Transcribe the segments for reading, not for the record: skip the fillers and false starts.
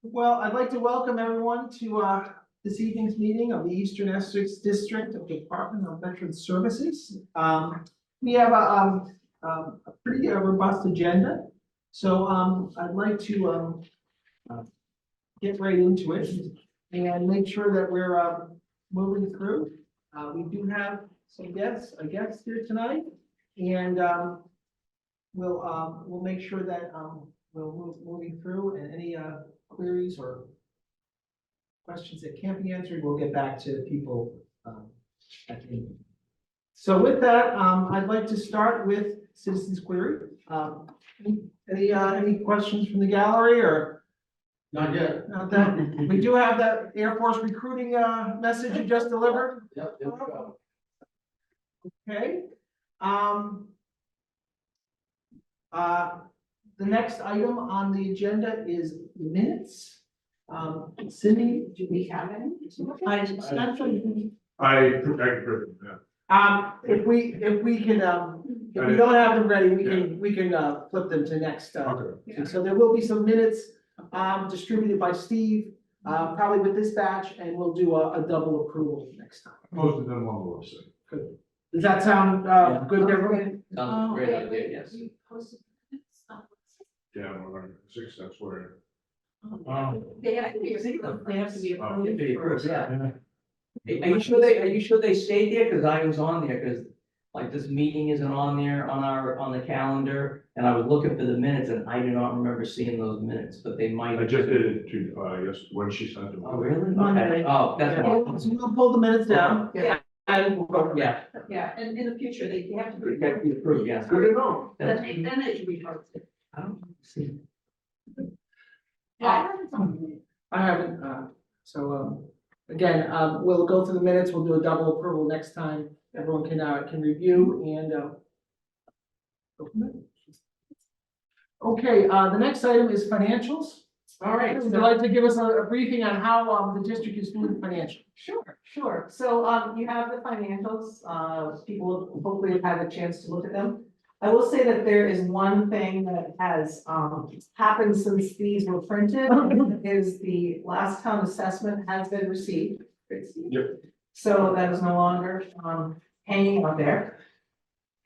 Well, I'd like to welcome everyone to this evening's meeting of the Eastern Essex District of Department of Veterans Services. We have a pretty robust agenda, so I'd like to get right into it and make sure that we're moving through. We do have some guests here tonight, and we'll make sure that we'll move moving through, and any queries or questions that can't be answered, we'll get back to people at the end. So with that, I'd like to start with citizens query. Any questions from the gallery or? Not yet. Not that, we do have that Air Force recruiting message you just delivered. Yep, there we go. Okay. The next item on the agenda is minutes. Cindy, do we have any? If we can, if we don't have them ready, we can flip them to next. Okay. So there will be some minutes distributed by Steve, probably with this batch, and we'll do a double approval next time. Most of them on the website. Good. Does that sound good to everyone? Sounds great idea, yes. Yeah, we're 6 steps where. They have to be approved. Yeah. Are you sure they stayed there? Cause I was on there, cause like this meeting isn't on there on the calendar. And I was looking for the minutes and I do not remember seeing those minutes, but they might. I just did it to, yes, when she sent them. Oh, really? Monday. Okay. Oh, that's why. So we'll pull the minutes down. Yeah. And we'll go from there. Yeah. Yeah, and in the future, they have to be. It got to be approved, yes. Good to know. Then it should be posted. I don't see. Yeah. I haven't, again, we'll go through the minutes, we'll do a double approval next time, everyone can review and, go from there. Okay, the next item is financials. All right. Would you like to give us a briefing on how, the district is doing financial? Sure. So, you have the financials, people hopefully have had a chance to look at them. I will say that there is one thing that has, happened since these were printed, is the last town assessment has been received. Yep. So that is no longer, hanging out there.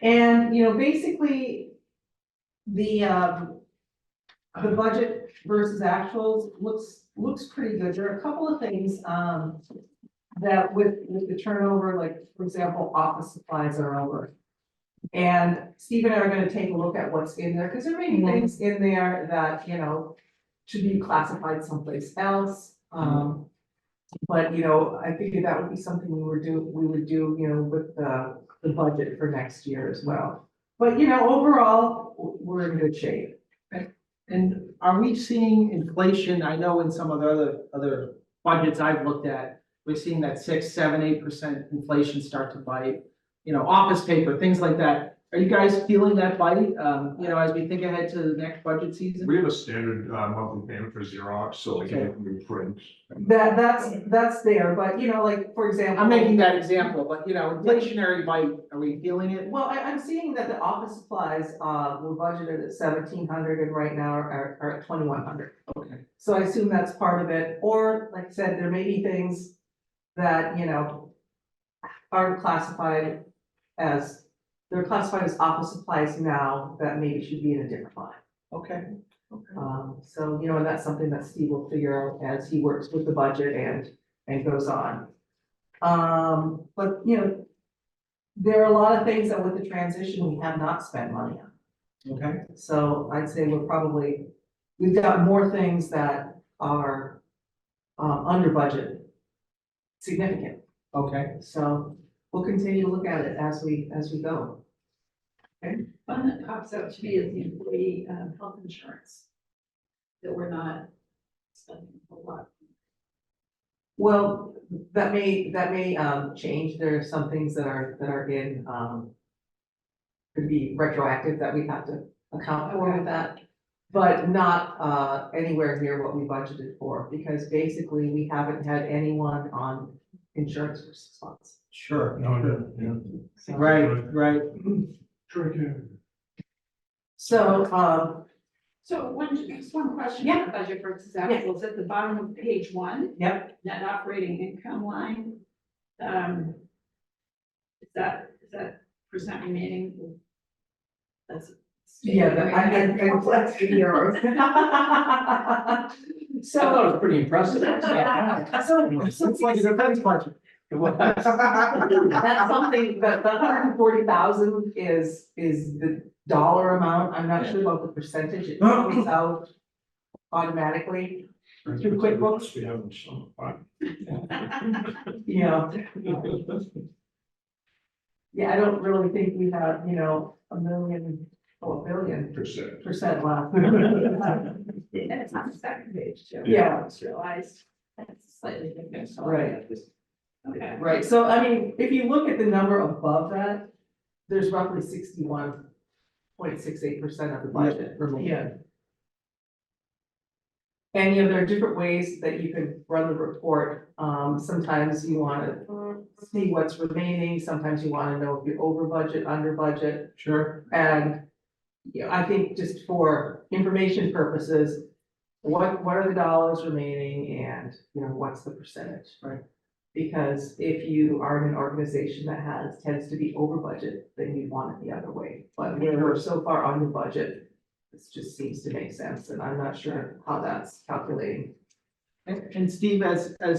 And, basically, the budget versus actuals looks pretty good. There are a couple of things, that with the turnover, like, for example, office supplies are over. And Steve and I are gonna take a look at what's in there, because there may be things in there that, should be classified someplace else. But, I figured that would be something we would do, with the budget for next year as well. But, overall, we're in good shape. And are we seeing inflation? I know in some of the other budgets I've looked at, we're seeing that 6, 7, 8% inflation start to bite. Office paper, things like that. Are you guys feeling that bite, as we think ahead to the next budget season? We have a standard monthly payment for Xerox, so we can reprint. That's there, but, like, for example. I'm making that example, but inflationary bite, are we feeling it? Well, I'm seeing that the office supplies, were budgeted at 1,700 and right now are at 2,100. Okay. So I assume that's part of it, or like I said, there may be things that, aren't classified as, they're classified as office supplies now that maybe should be in a different line. Okay. So, and that's something that Steve will figure out as he works with the budget and goes on. But, there are a lot of things that with the transition, we have not spent money on. Okay. So I'd say we've got more things that are, under budget, significant. Okay. So we'll continue to look at it as we go. One that pops out to me is the employee health insurance. That we're not spending a whole lot. Well, that may change. There are some things that are in, could be retroactive that we have to account for with that. But not anywhere near what we budgeted for, because basically we haven't had anyone on insurance for 6 months. Sure. So- Right. So, So just one question. Yeah. on Budget versus actuals, at the bottom of page 1, Yep. net operating income line. Is that percent remaining? That's. Yeah, that's euros. I thought it So, was pretty impressive. It's like a defense budget. It was. that's something, that the 140,000 is the dollar amount, I'm not sure about the percentage, it comes out automatically through QuickBooks. We haven't shown. Yeah. Yeah, I don't really think we have, a million or a billion percent left. And it's on the second page too. Yeah. I just realized that's slightly different. so- Right. Okay. Right, so I mean, if you look at the number above that, there's roughly 61.68% of the budget remaining. Yeah. And there are different ways that you could run the report. Sometimes you wanna see what's remaining, sometimes you wanna know if you're over budget, under budget. Sure. And, I think just for information purposes, what are the dollars remaining and, what's the percentage? Right. Because if you are in an organization that tends to be over budget, then you want it the other way. But we're so far under budget, this just seems to make sense, and I'm not sure how that's calculating. And Steve, as a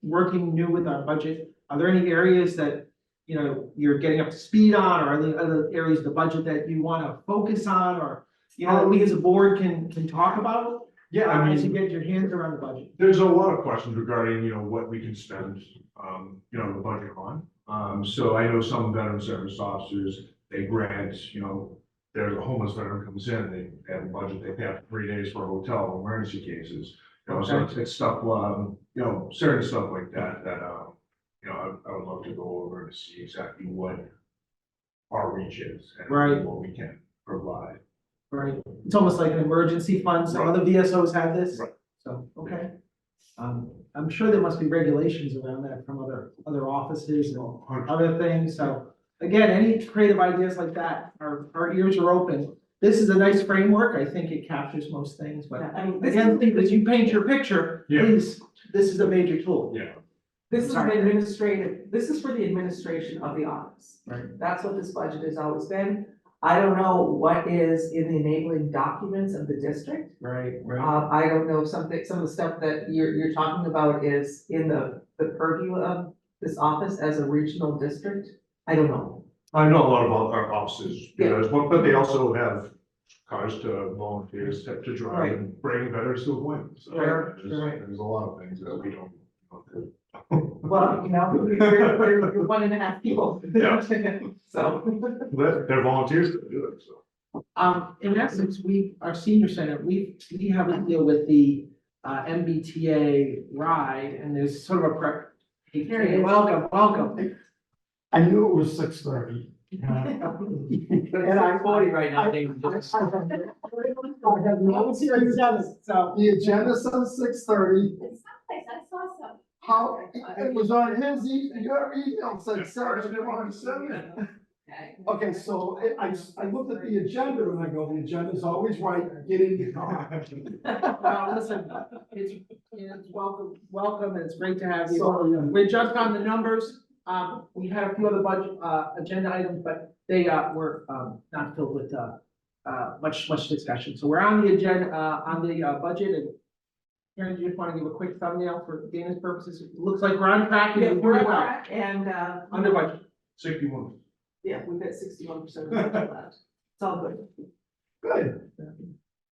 working new with our budget, are there any areas that, you're getting up to speed on, or are there other areas of the budget that you wanna focus on, or, that we as a board can talk about? Yeah, I As you mean, get your hands around the budget. there's a lot of questions regarding, what we can spend, the budget on. So I know some veteran service officers, they grant, there's a homeless veteran comes in, they have a budget, they pay up 3 days for a hotel, emergency cases. So it's stuff, certain stuff like that, I would love to go over and see exactly what our reach is Right. and what we can provide. Right, it's almost like an emergency fund, some other VSOs have this, Right. so, okay. I'm sure there must be regulations around that from other offices and other things, so. Again, any creative ideas like that, our ears are open. This is a nice framework, I think it captures most things, but I mean, again, as you paint your picture, Yeah. please, this is a major tool. Yeah. this is Sorry. this is for the administration of the office. Right. That's what this budget has always been. I don't know what is in the enabling documents of the district. Right, I don't know if some of the stuff that you're talking about is in the purview of this office as a regional district. I don't know. I know a lot of our offices, do Yeah. that, but they also have cars to volunteers to drive Right. and bring veterans to appointments. So Right, there's- right. There's a lot of things that we don't do. Well, you're 1.5 people. Yeah. So. They're volunteers to do it, so. In Essex, our senior center, we have a deal with the MBTA ride, and there's sort of a prep. Hey, Carrie, welcome. I knew it was 6:30. And I'm 40 right now, David. I have no agenda, So, the agenda says 6:30. It's someplace, I saw some. How, it was on his, your email said 7:27. Okay. Okay, so I looked at the agenda and I go, the agenda's always right, get in your car. listen, it's welcome, and it's great to have you. So, yeah. We're just on the numbers. We had a few other budget, agenda items, but they, were, not filled with, much discussion. So we're on the agenda, on the, budget, and Karen, do you just want to give a quick thumbnail for Dana's purposes? It looks like we're on track and Yeah, doing we're on well. track, and, Under budget. 61. yeah, we've got 61% of the budget left. It's all good. Good.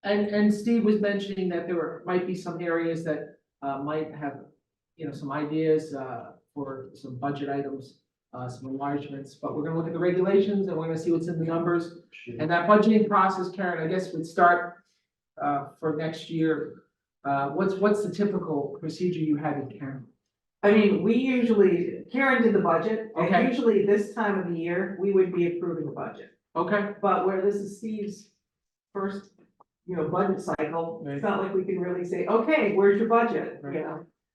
And Steve was mentioning that might be some areas that, might have, some ideas, for some budget items, some enlargements, but we're gonna look at the regulations and we're gonna see what's in the numbers. And that budgeting process, Karen, I guess would start, for next year. What's the typical procedure you had in Karen? I mean, Karen did the budget, Okay. and usually this time of the year, we would be approving the budget. Okay, But where this is Steve's first, budget cycle, Right. it's not like we can really say, okay, where's your budget, Right.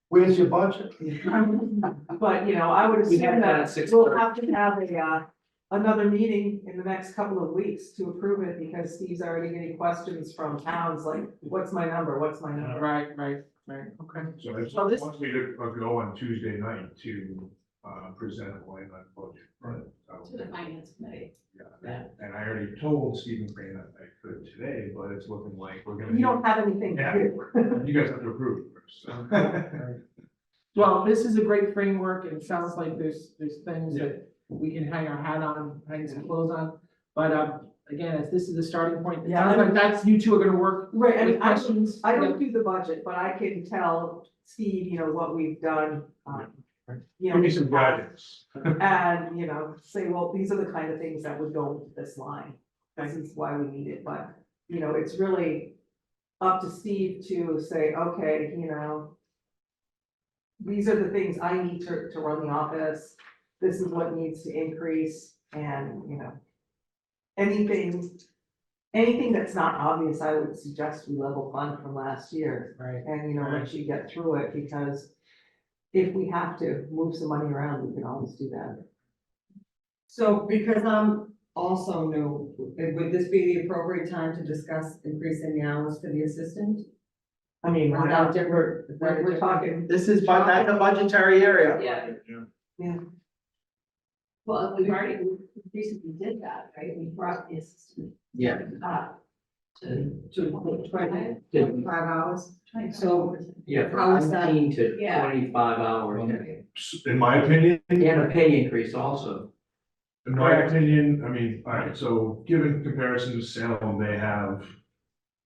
Where's your budget? But, I would We assume had that at that 6:30. we'll have to have another meeting in the next couple of weeks to approve it, because Steve's already getting questions from towns like, what's my number, what's my number? Right, okay. So it's, So this- wants me to go on Tuesday night to, present a line on budget. Right. To the finance committee. Yeah, and I already told Stephen Crane that I could today, but it's looking like we're gonna. You don't have anything to Yeah. do. You guys have to approve it first, so. Well, this is a great framework, and it sounds like there's things that we can hang our hat on, hang some clothes on. But, again, as this is the starting point, it Yeah, sounds like that's, you two are gonna work Right, I with mean, questions. I don't do the budget, but I can tell Steve, you know, what we've done. You Give me know, some guidance. and, you know, say, well, these are the kind of things that would go into this line. This is why we need it, but, you know, it's really up to Steve to say, okay, you know, these are the things I need to run the office. This is what needs to increase, and, you know, anything that's not obvious, I would suggest we level fund from last year. Right. And, you know, let you get through it, because if we have to move some money around, we can always do that. So because I'm also new, would this be the appropriate time to discuss increasing the hours for the assistant? I mean, Or is that a different? is that a we're different- talking, This is, but that's a budgetary area. Yeah. Well, we've already recently did that, right? We brought the assistant Yeah. up to. To 25 hours? So Yeah, How is from that? 19 to Yeah. 25 hours, In my opinion, and a pay increase also. in my opinion, I mean, all right, so given comparison to Salem, they have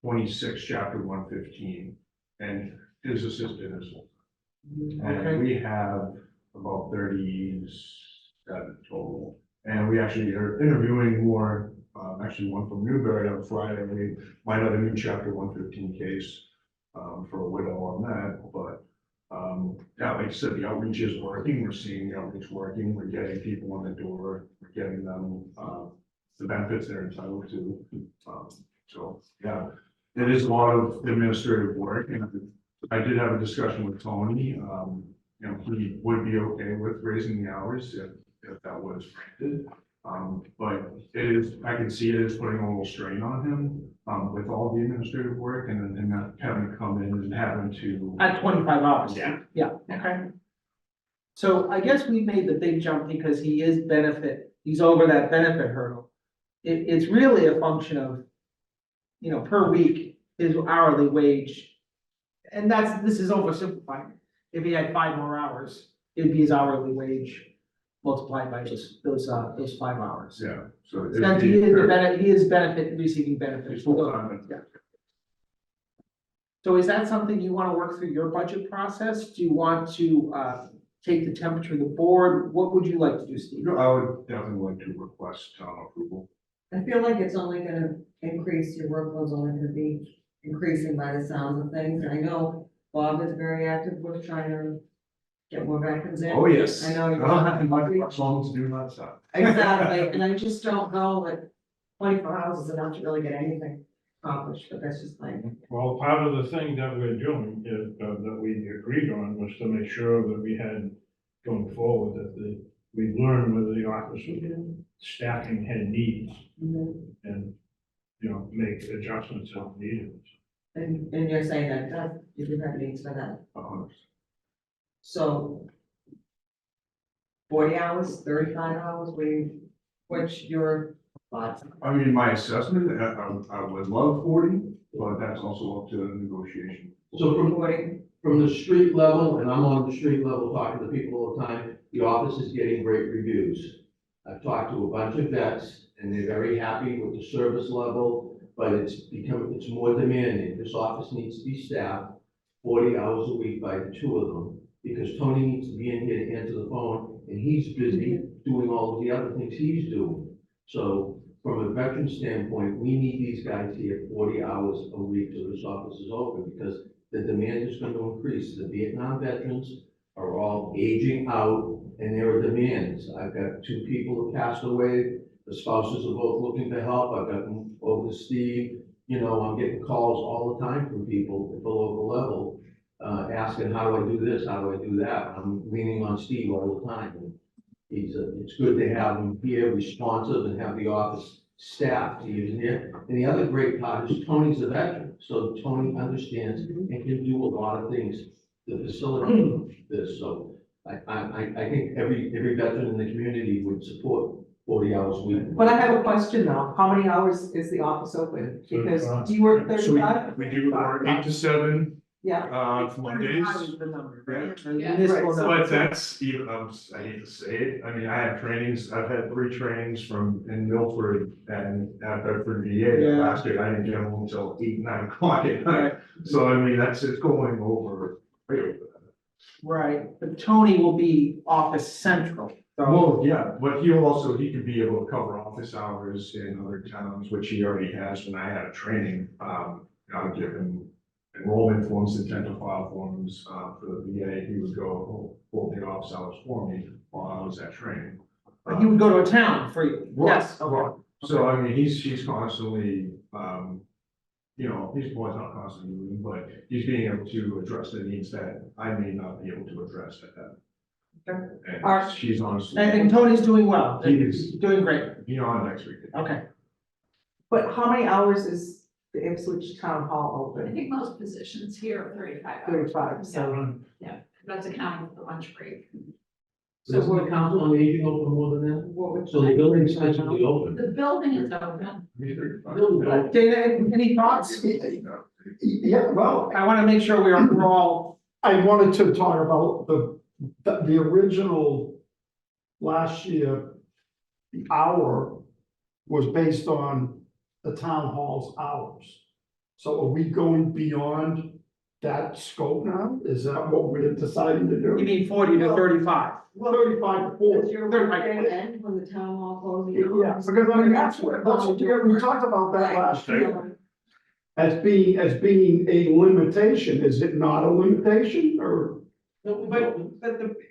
26 chapter 115, and his assistant is. Okay. And we have about 37 total. And we actually are interviewing more, actually one from Newbury on Friday. We might have a new chapter 115 case for a widow on that, but yeah, like I said, the outreach is working. We're seeing the outreach working. We're getting people in the door. We're getting them the benefits they're entitled to. So, yeah, it is a lot of administrative work, and I did have a discussion with Tony. You know, he would be okay with raising the hours if that was granted. But it is, I can see it is putting a little strain on him, with all the administrative work, and then not having to come in and having to. At 25 hours. Yeah. Yeah, okay. So I guess we made the big jump because he's over that benefit hurdle. It's really a function of, you know, per week, his hourly wage. And this is oversimplifying. If he had 5 more hours, it'd be his hourly wage multiplied by those 5 hours. Yeah, so. So he is receiving benefits. It's full-time. Yeah. So is that something you want to work through your budget process? Do you want to take the temperature of the board? What would you like to do, Steve? I would definitely like to request approval. I feel like it's only gonna increase, your workload's only gonna be increasing by the sounds of things. And I know Bob is very active with trying to get more veterans in. Oh, yes. I know you- My songs do not stop. Exactly, and I just don't know that 24 hours is enough to really get anything accomplished, but that's just like. Well, part of the thing that we're doing is, that we agreed on was to make sure that we had, going forward, that we learned whether the office staffing had needs and, you know, make adjustments if needed. And you're saying that you do have needs for that, 100%. so 40 hours, 35 hours, what's your thoughts? I mean, my assessment, I would love 40, but that's also up to negotiation. So from 40? the street level, and I'm on the street level talking to people all the time, the office is getting great reviews. I've talked to a bunch of vets, and they're very happy with the service level, but it's more demanding. This office needs to be staffed 40 hours a week by the 2 of them, because Tony needs to be in here to answer the phone, and he's busy doing all of the other things he's doing. So from a veteran standpoint, we need these guys here 40 hours a week so this office is open, because the demand is going to increase. The Vietnam veterans are all aging out, and there are demands. I've got 2 people who passed away. The spouses are both looking for help. I've got over to Steve. You know, I'm getting calls all the time from people at the local level, asking, how do I do this? How do I do that? I'm leaning on Steve all the time. And, It's good to have him here, responsive, and have the office staff to use here. And the other great part is Tony's a veteran, so Tony understands and can do a lot of things to facilitate this, so I think every veteran in the community would support 40 hours a week. But I have a question though, how many hours is the office open? Because do you work So we, 35? we do our 8 to 7, Yeah. for Mondays. 35 is the number, right? Yeah. The Yeah. municipal Right, so- number. But that's even, I hate to say it, I mean, I have trainings, I've had 3 trainings in Milford and at Bedford VA. Yeah. Last year, I didn't get home until 8, 9 o'clock at night. Right. So I mean, it's going over, way over that. Right, but Tony will be office central, so. Well, yeah, but he could be able to cover office hours in other towns, which he already has when I had a training. I would give him enrollment forms, intent to file forms, for the VA. He would go hold the office hours for me while I was at training. But he would go to a town for you, yes, Right, okay. right. So I mean, he's constantly, he's well, not constantly moving, but he's being able to address the needs that I may not be able to address at that. Okay. And Alright. she's honestly. And Tony's doing well, He is. doing great, Be on next week. okay. But how many hours is the Ipswich Town Hall I open? think most positions here are 35 hours. 35, so. That's accounting for the lunch break. So doesn't the council on aging open more than that? What would? So the building's essentially open. The building is open. Dana, any thoughts? Yeah, well, I wanna make sure we're all, I wanted to talk about the original last year, the hour was based on the town hall's hours. So are we going beyond that scope now? Is that what we're deciding to you do? mean 40 to 35? 35 to Does 40. your They're workday like- end when the town hall closes? Yeah, because I mean, that's what we talked about that last year. As being a limitation, is it not a limitation or? But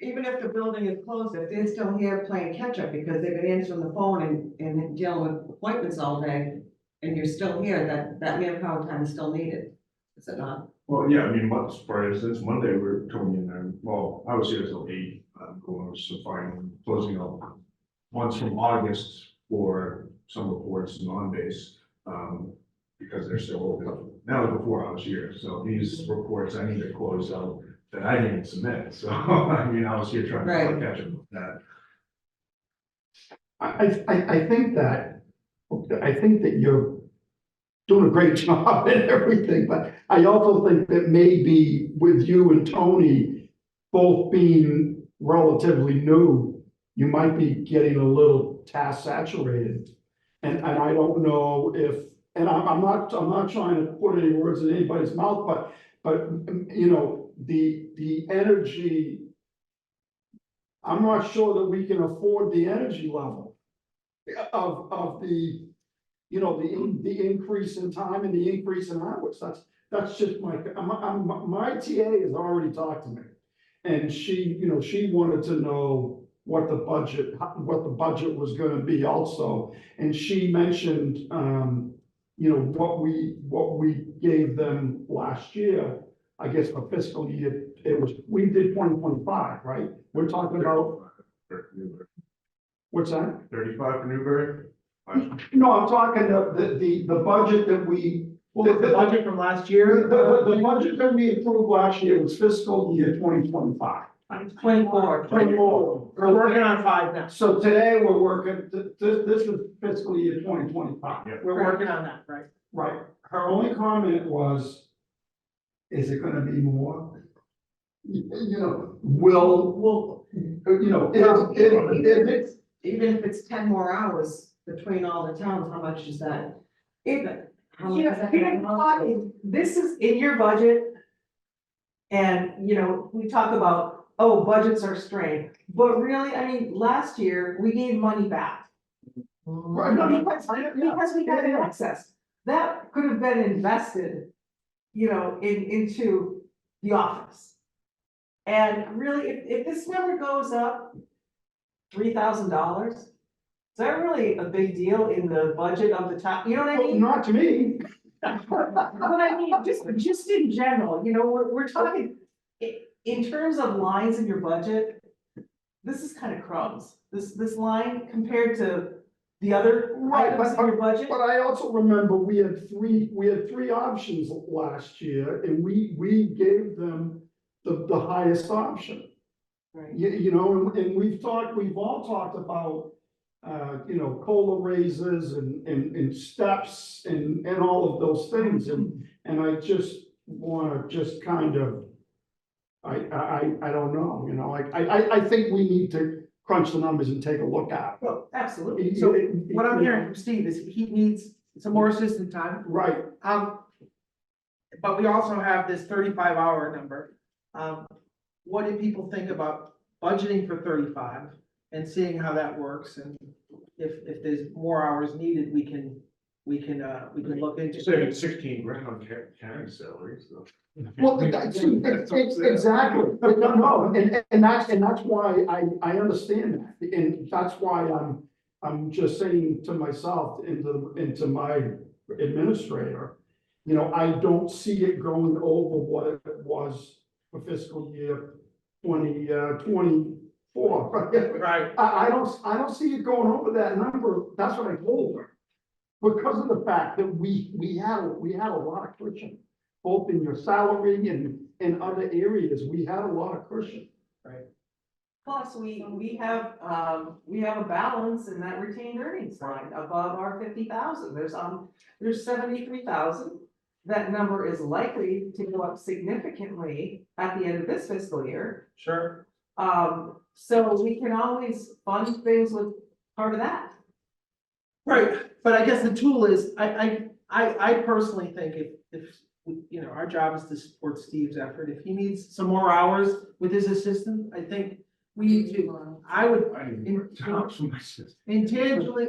even if the building is closed, if they're still here playing catch up because they've been answering the phone and dealing with appointments all day, and you're still here, that manpower time is still needed, is it not? Well, yeah, I mean, for instance, Monday, we're Tony and I, well, I was here till 8, going over some final closing up. Ones from August for some reports and Mondays, because they're still open. That was before I was here, so these reports I need to close out that I didn't submit, so, I mean, I was here trying to Right. catch up with that. I think that you're doing a great job and everything, but I also think that maybe with you and Tony both being relatively new, you might be getting a little task saturated. And I don't know if, and I'm not trying to put any words in anybody's mouth, but, the energy, I'm not sure that we can afford the energy level of the, the increase in time and the increase in hours. That's just my TA has already talked to me. And she wanted to know what the budget was gonna be also. And she mentioned, what we gave them last year, I guess for fiscal year, we did 2025, right? We're talking about, what's that? 35 for Newbury? No, I'm talking the budget that we. Well, the budget from last year, The budget that we approved last year was fiscal year 2025. 24. We're working on 5 now. So today we're working, this is fiscal year 2025. Yeah. We're working on that, right? Right. Her only comment was, is it gonna be more? Will, if Even if it's 10 more hours between all the towns, how much is that? If, How much you is know, that you gonna know, cost you? this is in your budget. And, we talk about, oh, budgets are strained, but really, I mean, last year, we gave money back. Right, no, no, Because we had an excess, that could have been invested, into the office. And really, if this number goes up $3,000, is that really a big deal in the budget of the town, you know what I mean? not to me. But I mean, just in general, we're talking, in terms of lines in your budget, this is kind of crumbs. This line compared to the other Right, items in your budget. But I also remember we had three options last year, and we gave them the highest option. Right. You know, and we've all talked about, you know, COLA raises and steps and all of those things, and I just wanna just kind of, I don't know, you know, like, I think we need to crunch the numbers and take a look at it. Well, absolutely. So what I'm hearing from Steve is he needs some more assistant time. Right, But we also have this 35-hour number. What do people think about budgeting for 35 and seeing how that works? And if there's more hours needed, we can look into. Saving 16 grand on Karen's salary, so. well, exactly, no, and that's why I understand that, and that's why I'm just saying to myself, into my administrator, you know, I don't see it going over what it was for fiscal year 2024. Right. I don't see it going over that number, that's what I told her. Because of the fact that we had a lot of cushion, both in your salary and in other areas, we had a lot of cushion. Plus, we have a balance in that retained earnings line above our 50,000. There's 73,000. That number is likely to go up significantly at the end of this fiscal year. Sure. So we can always fund things with part of that. Right, but I guess the tool is, I personally think if, you know, our job is to support Steve's effort. If he needs some more hours with his assistant, I think we need to, I would. I didn't work out for my sister. Intangibly,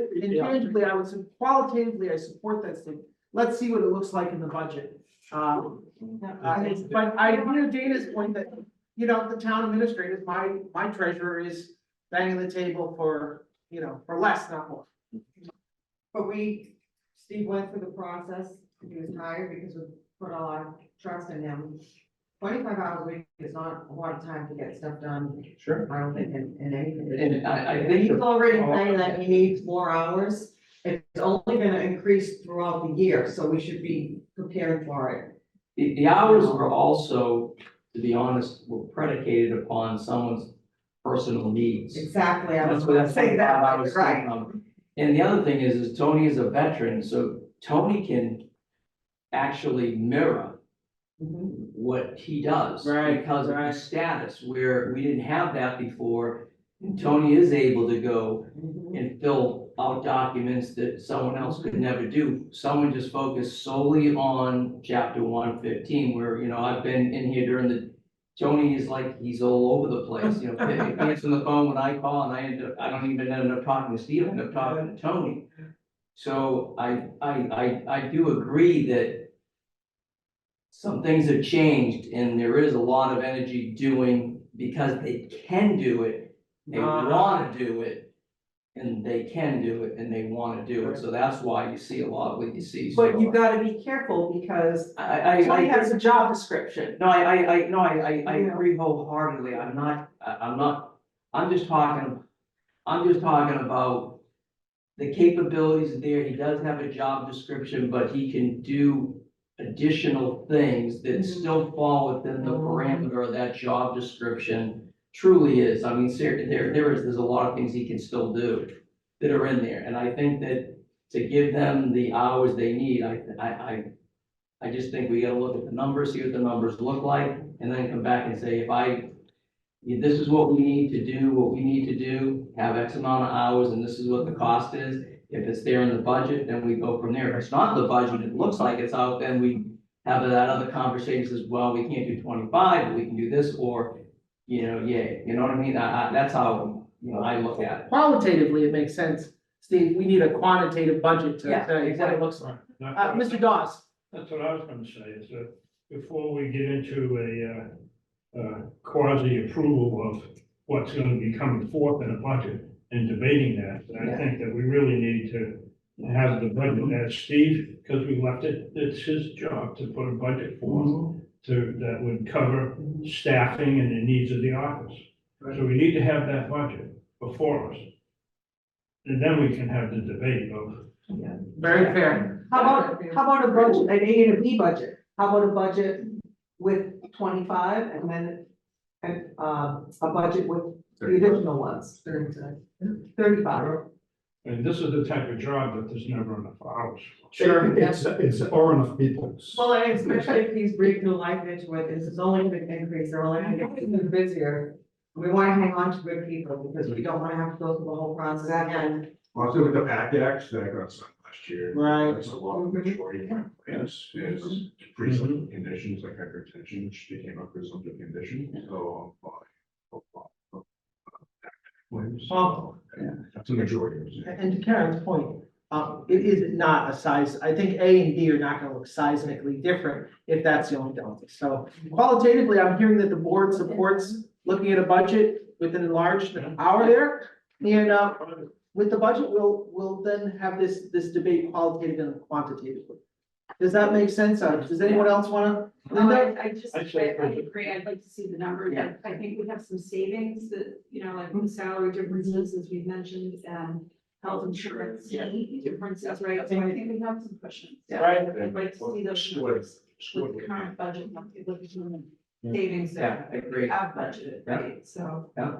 I would say, qualitatively, I support that statement. Let's see what it looks like in the budget. But I hear Dana's point that, you know, the town administrators, my treasurer is banging the table for, you know, for less, not more. But Steve went through the process, he was tired because we put all our trust in him. 25 hours a week is not a lot of time to get stuff done, Sure. I don't think, in anything. And I If think he's already saying that he needs more hours, it's only gonna increase throughout the year, so we should be prepared for it. the hours were also, to be honest, were predicated upon someone's personal needs. Exactly, I was That's what gonna that's say that, I was right. thinking of. And the other thing is Tony is a veteran, so Tony can actually mirror Mhm. what he does. Right, Because of right. his status, where we didn't have that before. And Tony is able to go Mhm. and fill out documents that someone else could never do. Someone just focused solely on chapter 115, where, you know, I've been in here Tony is like, he's all over the place, you know, he answers the phone when I call, and I don't even end up talking to Steve, I end up talking to Tony. So I do agree that some things have changed, and there is a lot of energy doing, because they can do it, they wanna do it, and they can do it, and they wanna do it, so that's why you see a lot of what you see. So But you've gotta be careful because I Tony has a job description. No, I agree wholeheartedly, I'm just talking about the capabilities there. He does have a job description, but he can do additional things that still fall within the parameter of that job description. Truly is, I mean, there's a lot of things he can still do that are in there, and I think that to give them the hours they need, I just think we gotta look at the numbers, see what the numbers look like, and then come back and say, if this is what we need to do, have X amount of hours, and this is what the cost is. If it's there in the budget, then we go from there. If it's not in the budget, it looks like it's out, then we have that other conversation as well, we can't do 25, but we can do this, or, you know, yay, you know what I mean? That's how, you know, I look at it. Qualitatively, it makes sense, Steve, we need a quantitative budget to Yeah, say what exactly. it looks like. That's Mr. Dawes. what I was gonna say, is that before we get into a quasi approval of what's gonna be coming forth in a budget and debating that, I think that we really need to have the budget as Steve, because we left it's his job to put a budget forth that would cover staffing and the needs of the office. So we need to have that budget before us. And then we can have the debate of, Very fair. How about a budget, an A and a B budget? How about a budget with 25 and then a budget with the additional ones? 35. and this is the type of job that there's never enough hours. Sure. It's or enough people. Well, and especially if he's breathing new life into it, this is only gonna increase, they're only gonna get even busier. We wanna hang on to good people because we don't wanna have to go through the whole process again. Also with the PAC Acts that got signed last year. Right. That's a lot of the majority of my plans is presumptive conditions like hypertension, which became a presumptive condition, so. Claims. Well, That's a majority of it. And to Karen's point, it is not a size, I think A and B are not gonna look seismically different if that's the only delta. So qualitatively, I'm hearing that the board supports looking at a budget with an enlarged hour there. And, with the budget, we'll then have this debate qualitative and quantitatively. Does that make sense? Does anyone else wanna? Linda? I agree. agree, I'd like to see the numbers, I think we have some savings that, like the salary differences, as we've mentioned, and health insurance differences, right? So I think we have some cushion. Right. I'd like to see those numbers with the current budget, with the savings that I agree. we have budgeted, right, so. Yeah.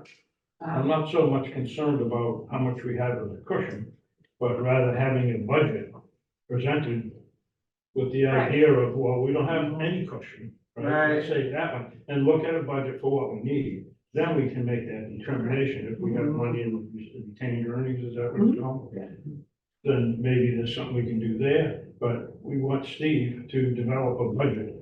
I'm not so much concerned about how much we have as a cushion, but rather having a budget presented with the idea of, well, we don't have any cushion, right? Let's say that one, and look at a budget for what we need. Then we can make that determination. If we have money in retained earnings, is that what it's called? Then maybe there's something we can do there, but we want Steve to develop a budget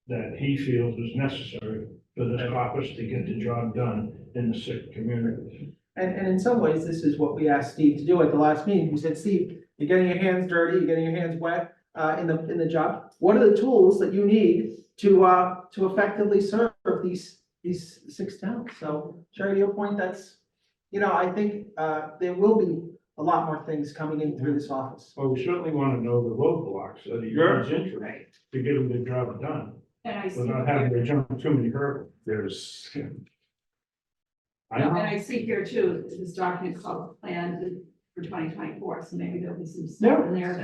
that he feels is necessary for this office to get the job done in the sick communities. And in some ways, this is what we asked Steve to do at the last meeting. We said, Steve, you're getting your hands dirty, you're getting your hands wet, in the job. What are the tools that you need to effectively serve these 6 towns? So, Sherry, to your point, that's, I think, there will be a lot more things coming in through this office. Well, we certainly want to know the roadblocks that he runs into to get him the job done, And I see, without having to jump too many hurdles. There's, I know. and I see here too, this document called plan for 2024, so maybe there'll be some stuff in there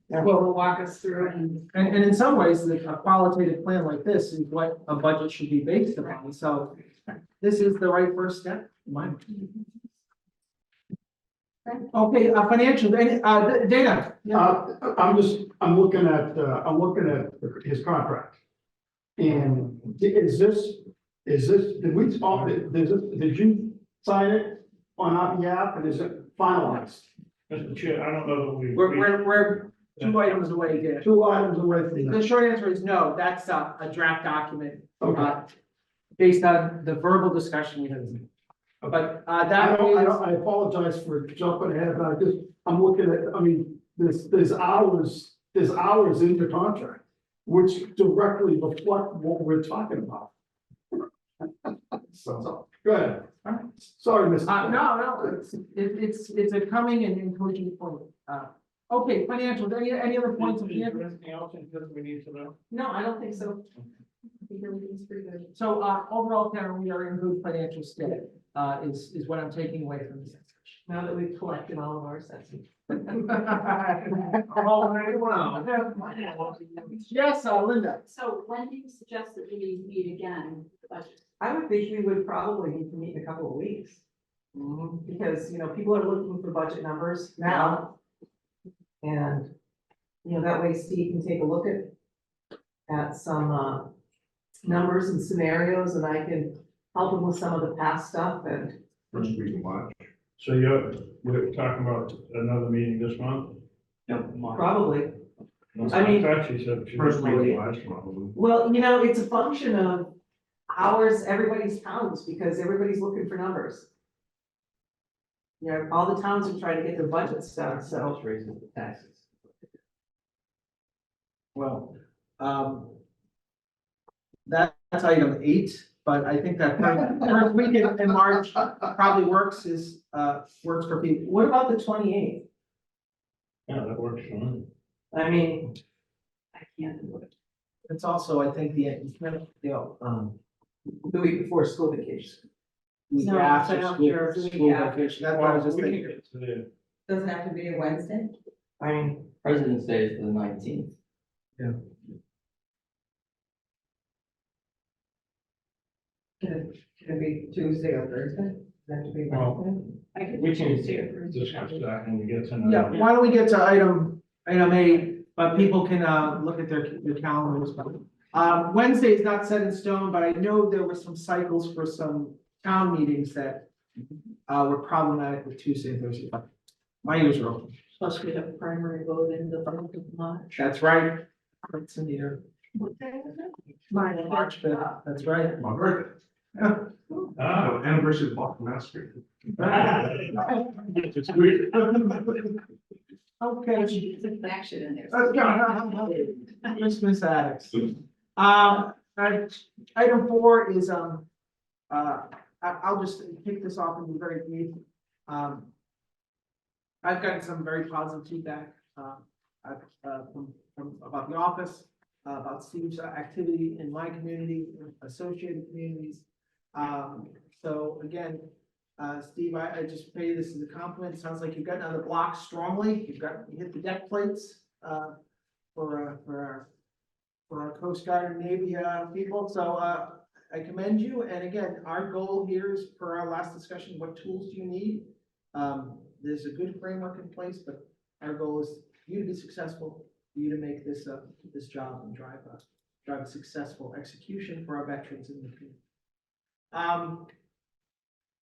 that will walk us through and. And in some ways, a qualitative plan like this is what a budget should be based upon. So this is the right first step, in my opinion. Okay, financial, Dana. I'm looking at his contract. And did you sign it on our behalf and is it finalized? Mr. Chair, I don't know that we. We're 2 items away, Dan. 2 items away from The that. short answer is no, that's a draft document, Okay. based on the verbal discussion we had. But, I that don't, is, I apologize for jumping ahead, but I'm looking at, there's hours in the contract, which directly reflect what we're talking about. So, go ahead. Sorry, Mr. no, it's a coming and encouraging point. Okay, financials, any other points of view? Anything else that we need to know? No, I don't think so. I think everything's pretty good. So, overall, Karen, we are in good financial state, is what I'm taking away from this. Now that we've collected all of our assessments. Oh, wow. Yes, Linda. So when do you suggest that we meet again, the budget? I would think we would probably need to meet in a couple of weeks. Because, people are looking for budget numbers now. And, that way Steve can take a look at some, numbers and scenarios, and I can help him with some of the past stuff and. first week of March. So we're talking about another meeting this month? Probably. I mean- thought she said. First week of March, probably. Well, it's a function of hours everybody's counts, because everybody's looking for numbers. All the towns are trying to get their budgets done, so. Raising the taxes. Well, that's item 8, but I think that first week in March probably works for people. What about the 28th? Yeah, that works for me. I mean, I can't do it. It's also, I think, the the week before school vacation. week No, after it's school, after the week school after. vacation, that's what I was just We can thinking. get to there. Doesn't have to be a Wednesday? I mean, President's Day is the 19th. Can it be Tuesday or Thursday? Does it have to be Well, Wednesday? I could We do can Tuesday or Thursday. discuss that when we get to. Yeah, why don't we get to item A, but people can, look at their calendars. Wednesday is not set in stone, but I know there were some cycles for some town meetings that, were problematic with Tuesday and Thursday. But my ears are open. Plus we have primary vote in the month of March. That's right. It's in the air. What day is it? March 5th, that's right. My birthday. Ah. Anniversary of Boston Massacre. It's weird. Okay. There's an action in there. Let's go. Christmas addicts. Item 4 is, I'll just kick this off and be very brief. I've gotten some very positive feedback, from about the office, about Steve's activity in my community, associated communities. So again, Steve, I just pay this as a compliment. It sounds like you've gotten on the block strongly. You hit the deck plates, for our Coast Guard and Navy, people. So, I commend you. And again, our goal here is, per our last discussion, what tools do you need? There's a good framework in place, but our goal is for you to be successful, for you to make this, this job and drive a successful execution for our veterans in the community.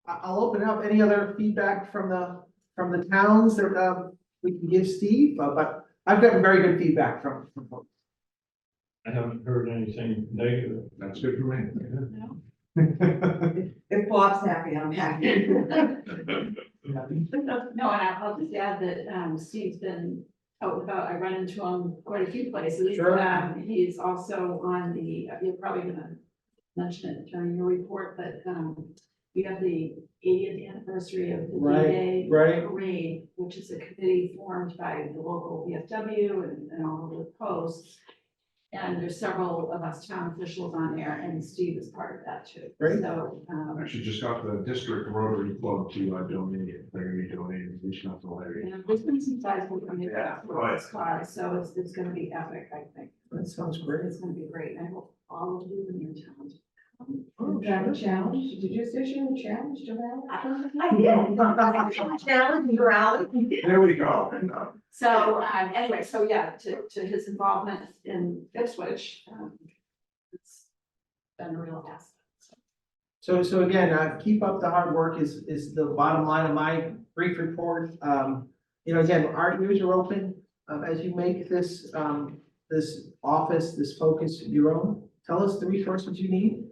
I'll open up any other feedback from the towns that, we can give Steve, but I've gotten very good feedback from folks. I haven't heard anything negative. That's good for me. If Bob's happy, I'm happy. No, and I'll just add that, Steve's been out and about. I run into him quite a few places. Sure. He's also on the, you're probably gonna mention it during your report, but, we have the 80th anniversary of the Right, D-Day right. parade, which is a committee formed by the local VFW and all of the posts. And there's several of us town officials on there, and Steve is part of that too. Great. So, Actually, just got the district Rotary Club to donate. They're gonna be donating, reaching out to Larry. and there's been some sizable coming Yeah, for this cause, so it's gonna be epic, I think. That sounds great. It's gonna be great. I hope all of you in your towns. Oh, that a challenge? Did you just issue a challenge to that? I did. Challenge, rally? There we go. So, anyway, so yeah, to his involvement in Ipswich, it's been a real asset. So again, keep up the hard work is the bottom line of my brief report. Again, our ears are open, as you make this, this office, this focus your own. Tell us the resources you need.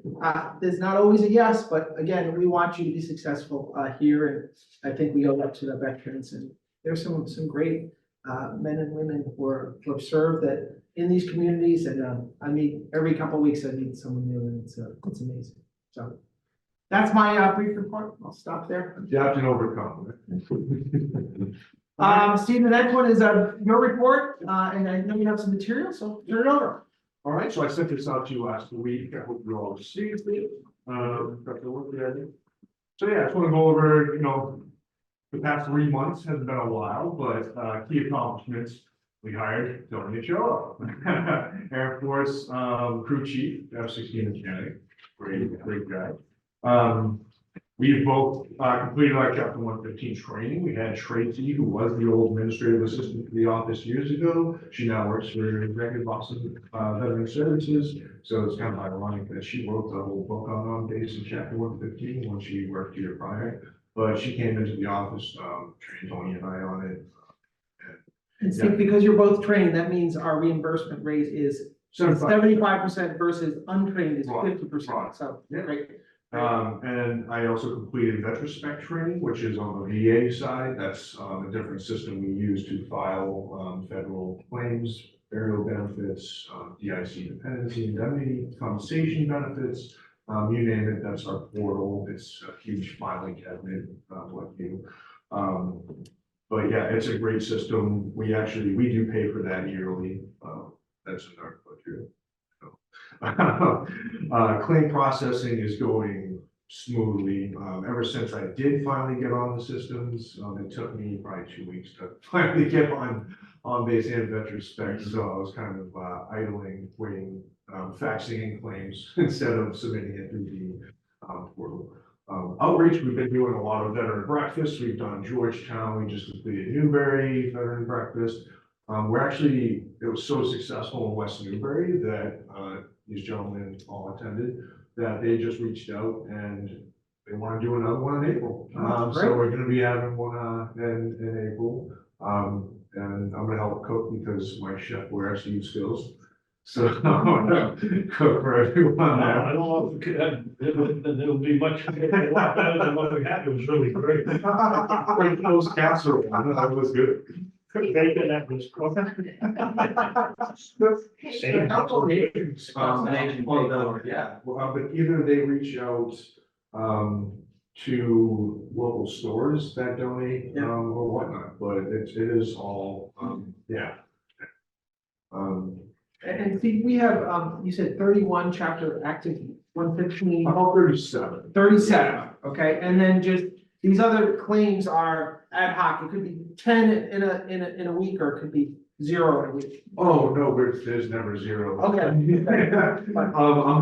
There's not always a yes, but again, we want you to be successful, here, and I think we owe that to the veterans, and there's some great, men and women who have served that in these communities, and, I meet every couple of weeks, I meet someone new, and it's amazing. So that's my, brief report. I'll stop there. Adapt and overcome. Steve, the next one is, your report, and I know you have some material, so turn it over. All right, so I sent this out to you last week. I hope you all received it. Got to look at it. So yeah, I just want to go over, the past 3 months has been a while, but key accomplishments. We hired Tony Cho, Air Force crew chief, F-16 mechanic, great guy. We both completed our Chapter 115 training. We had Tracy, who was the old administrative assistant for the office years ago. She now works for Executive Office of Veteran Services. So it's kind of ironic that she wrote the whole book on base in Chapter 115 when she worked here prior. But she came into the office, trained Tony and I on it. And Steve, because you're both trained, that means our reimbursement rate is 75% versus untrained is Right, 50%. right. So, Yeah. great. And I also completed Vetrospect training, which is on the VA side. That's a different system we use to file federal claims, burial benefits, DIC dependency, indemnity, compensation benefits, you name it, that's our portal. It's a huge filing cabinet, like you. But yeah, it's a great system. We do pay for that yearly. That's in our budget. Claim processing is going smoothly. Ever since I did finally get on the systems, it took me probably 2 weeks to finally get on base and retrospect. So I was kind of idling, waiting, faxing in claims instead of submitting it through the portal. Outreach, we've been doing a lot of veteran breakfasts. We've done Georgetown, we just completed Newbury veteran breakfast. It was so successful in West Newbury that these gentlemen all attended, that they just reached out and they want to do another one in April. So we're gonna be having one in April. And I'm gonna help cook because my chef wears these skills. So I'm gonna cook for everyone I there. don't know if it'll be much, a lot better than what we had, it was really great. Frank Post casserole, that was good. Bacon that was cooked. A couple names, Yeah. but either they reach out, to local stores that donate, or whatnot, but it is all, yeah. And see, we have, you said 31 chapter active, 115, About 37. 37, okay, and then just, these other claims are ad hoc, it could be 10 in a week, or it could be 0 in a week. Oh, no, there's never zero. Okay. I'm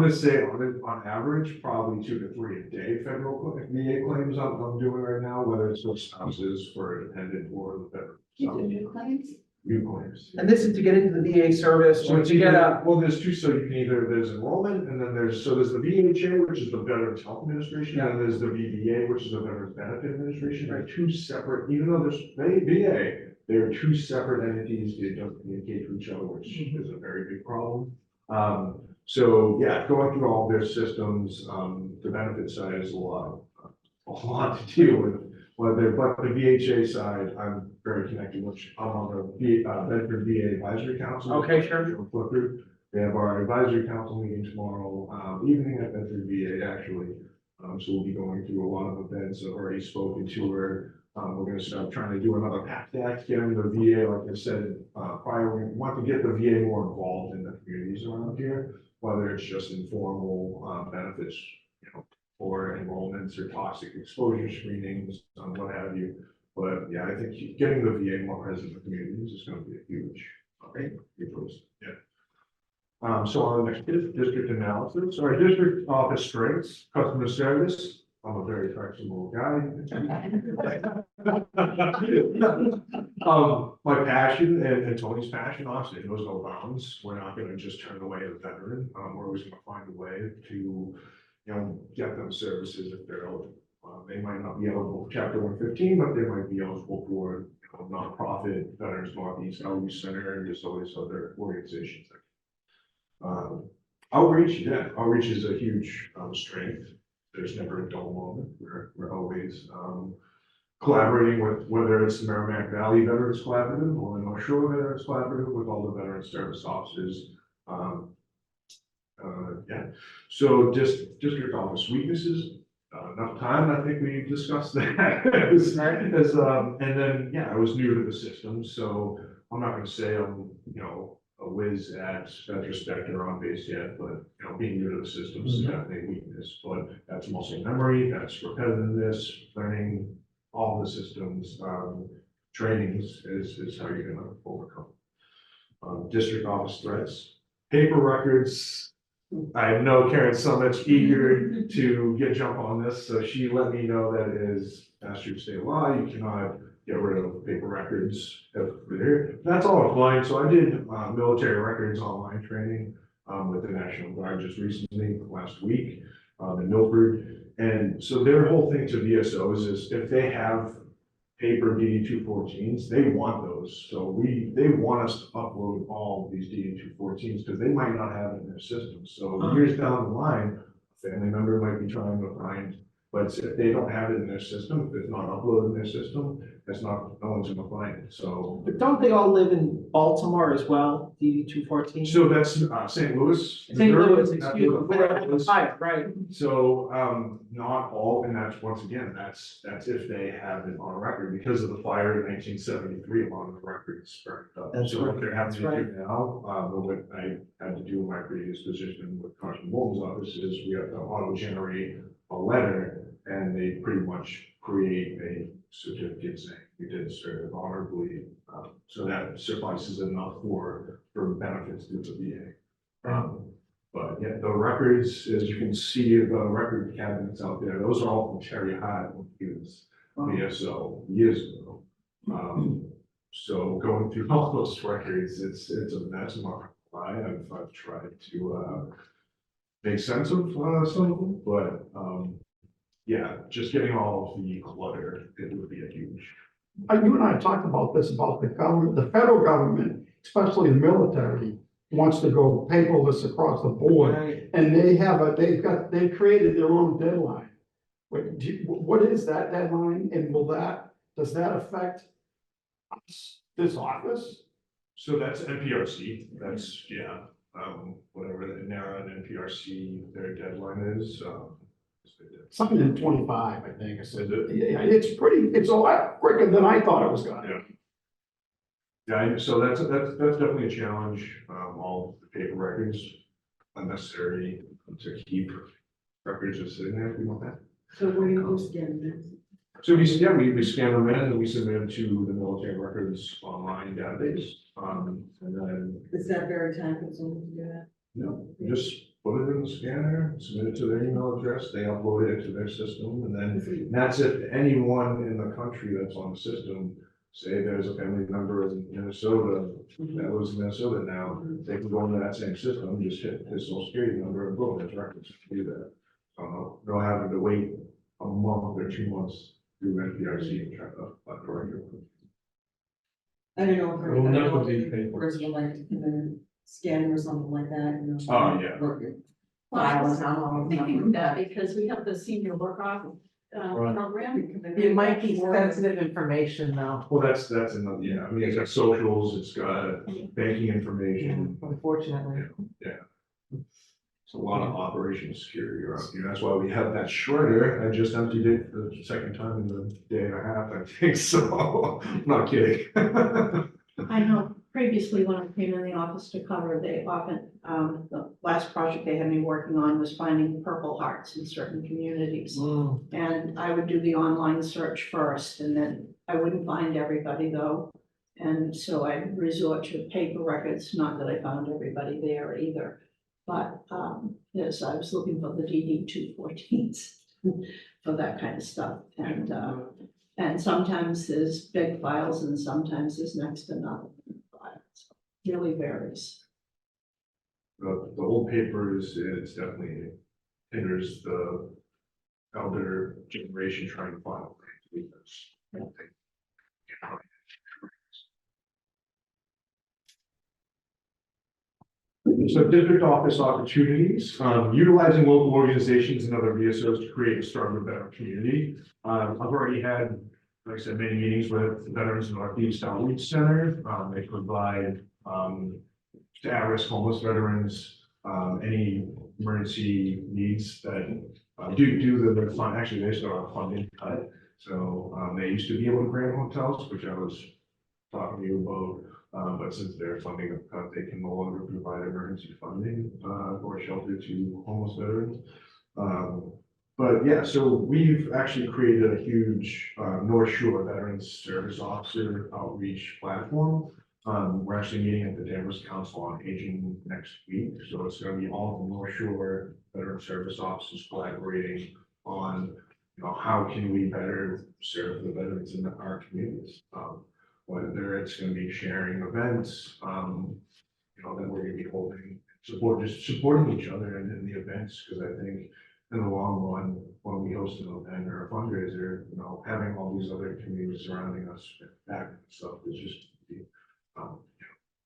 gonna say on average, probably 2 to 3 a day federal VA claims I'm doing right now, whether it's for spouses, for a dependent, or the veteran. So, new claims? new claims. And this is to get into the VA service, So or it's to get a, well, there's two, so you can either, there's enrollment, and then there's the VHA, which is the Veterans Health Administration, and then there's the VBA, which is the Veterans Benefit Administration, they're two separate, even though there's VA, they're two separate entities, they don't communicate to each other, which is a very big problem. So yeah, going through all their systems, the benefit side is a lot to deal with. But the VHA side, I'm very connected, which I'm on the Bedford VA Advisory Council. Okay, sure. We have our advisory council meeting tomorrow evening at Bedford VA, actually. So we'll be going through a lot of events. I've already spoken to her. We're gonna start trying to do another PACT Act, getting the VA, like I said, prior, we want to get the VA more involved in the communities around here, whether it's just informal benefits, or enrollments or toxic exposure screenings, what have you. But yeah, I think getting the VA more present in the communities is gonna be a huge, yeah. So on the next district analysis, or district office strengths, customer service. I'm a very flexible guy. My passion and Tony's passion, honestly, knows no bounds. We're not gonna just turn away a veteran. We're always gonna find a way to, get them services if they're eligible. They might not be eligible for Chapter 115, but they might be eligible for nonprofit Veterans Northeast Outreach Center, and just all these other organizations. Outreach is a huge strength. There's never a dull moment. We're always collaborating with, whether it's the Merrimack Valley Veterans Collaborative or the North Shore Veterans Collaborative, with all the veteran service officers. Yeah, so just district office weaknesses, enough time, I think we discussed that. And then, yeah, I was new to the system, so I'm not gonna say I'm, a whiz at retrospect or on base yet, but, being new to the system is definitely a weakness, but that's muscle memory, that's repetitiveness, learning all the systems, trainings is how you're gonna overcome. District office threats, paper records. I know Karen's so much eager to jump on this, so she let me know that it is Massachusetts state law, you cannot get rid of paper records if they're there. That's all fine, so I did military records online training with the National Guard just recently, last week, in Milford. And so their whole thing to VSOs is if they have paper DD-214s, they want those. So they want us to upload all of these DD-214s because they might not have it in their system. So years down the line, a family member might be trying to find, but if they don't have it in their system, if it's not uploaded in their system, no one's gonna find it. So. but don't they all live in Baltimore as well, DD-214? So that's St. Louis. St. Missouri. Louis, excuse me, where they're on fire, right? So, not all, and that's, once again, that's if they have it on record, because of the fire in 1973, a lot of the records burned up. That's So right. what they're having to That's do now, but what I had to do in my previous position with Congressman Bolton's office is we have to auto-generate a letter, and they pretty much create a certificate saying you did serve honorably. So that suffices enough for benefits to the VA. But yeah, the records, as you can see, the record cabinets out there, those are all from Terry Hart when he was VSO years ago. So going through all those records, it's a mess. I'm not gonna lie. I've tried to make sense of some of them, but yeah, just getting all of the clutter, it would be a huge. You and I talked about this, about the government, the federal government, especially the military, wants to go paperless across the board. Right. And they've created their own deadline. What is that deadline, and does that affect us, this office? So that's NPRC, that's, yeah, whatever the NARA and NPRC, their deadline is. Something in 25, I think. Is it? Yeah, it's a lot quicker than I thought it was gonna. Yeah. Yeah, so that's definitely a challenge, all the paper records, unnecessary to keep records just sitting there, if we want that. So where do you go scan this? So we scan them in and we submit them to the military records online database, and then, Is that very time consuming to do that? you know, you just put it in the scanner, submit it to their email address, they upload it into their system, and then that's if anyone in the country that's on the system, say there's a family member in Minnesota that lives in Minnesota now, they can go into that same system, just hit his social security number and boom, his records can do that. They'll have to wait a month or 2 months through NPRC and try to correct it. I don't know. It will never be paper. Person like to come in and scan or something like that, you know. Oh, yeah. Look at Well, I files was and all of thinking them. that because we have the senior work off Right. program. It might be sensitive information though, Well, that's another, yeah, I mean, it's got socials, it's got banking information, unfortunately. it's a lot of operational security around here, that's why we have that shredder, I just emptied it for the second time in the day and a half, I think, so, I'm not kidding. I know previously when I came in the office to cover, they often, the last project they had me working on was finding Purple Hearts in certain communities. And I would do the online search first, and then I wouldn't find everybody though. And so I'd resort to paper records, not that I found everybody there either. But, yes, I was looking for the DD 214s for that kind of stuff. And sometimes there's big files and sometimes there's next to nothing. Really varies. The old paper it's definitely hinders the elder generation trying to file. So district office opportunities, utilizing local organizations and other VSOs to create a stronger, better community. I've already had, like I said, many meetings with the Veterans Northeast Outreach Center. They provide to at-risk homeless veterans, any emergency needs that due to their fund. Actually, they still have funding cut. So they used to be able to grant hotels, which I was talking to you about. But since their funding is cut, they can no longer provide emergency funding or shelter to homeless veterans. But yeah, so we've actually created a huge North Shore Veterans Service Officer outreach platform. We're actually meeting at the Danvers Council on Aging next week, so it's going to be all the North Shore Veteran Service Officers collaborating on, you know, how can we better serve the veterans in our communities. Whether it's going to be sharing events, you know, that we're going to be holding, just supporting each other in the events, because I think in the long run, when we host an event or a fundraiser, you know, having all these other communities surrounding us back and stuff is just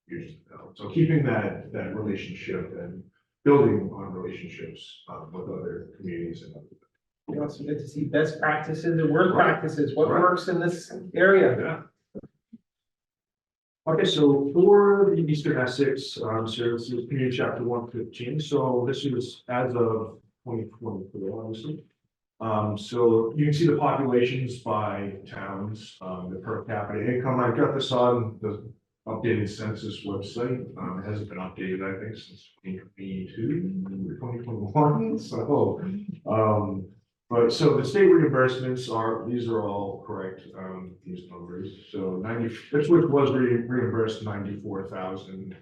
huge. So keeping that relationship and building on relationships with other communities and other. You know, it's good to see best practices and work practices, what Right. works in this area. Yeah. Okay, so for the Eastern Essex Services Community Chapter 115, so this is as of 2024, obviously. So you can see the populations by towns, the per capita income. I've got this on the updated census website. It hasn't been updated, I think, since 2022 or 2021. So, But so the state reimbursements are, these are all correct, these numbers, so Ipswich was reimbursed $94,000,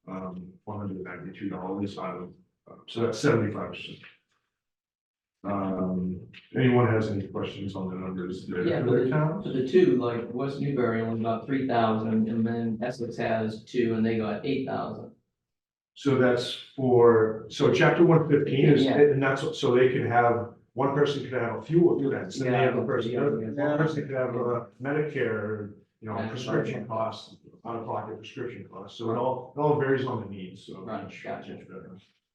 $192 out of, so that's 75%. Anyone has any questions on the numbers? Yeah, For the towns? for the two, like West Newbury only got 3,000, and then Essex has 2, and they got 8,000. So that's for, so chapter 115 is, Yeah. and that's, so they can have, one person could have a few events, and they have a person, one person could have a Medicare, Yeah. prescription costs, out-of-pocket prescription costs, so it all varies on the needs, so. Right, gotcha.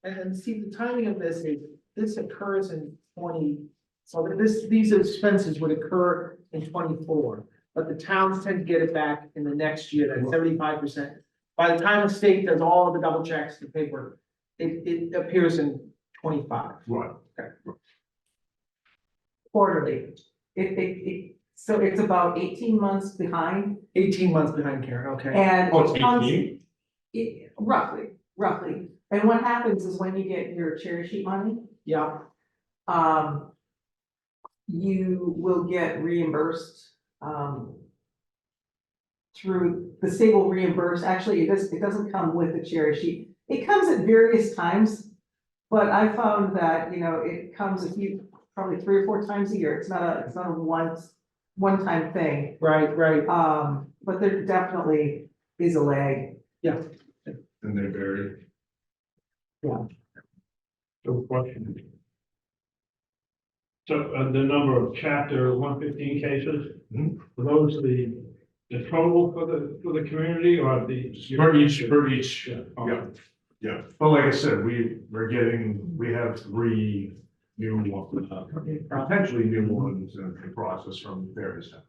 And see, the timing of this is, this occurs in 20, so these expenses would occur in 24. But the towns tend to get it back in the next year, that 75%. By the time the state does all of the double checks, the paper, it appears in 25. Right. Quarterly. So it's about 18 months behind 18 months behind Karen, okay. and. Oh, it's it comes- 18? Roughly. And what happens is when you get your cherry sheet money, Yeah, you will get reimbursed, through, the state will reimburse, actually, it doesn't come with the cherry sheet. It comes at various times, but I found that, it comes probably 3 or 4 times a year. It's not a one-time thing. right. But there definitely is a lag. And they vary. So question. So the number of chapter 115 cases, are those the total for the community or the? For each, Yeah. yeah, but like I said, we have 3 new ones, potentially new ones in the process from various towns.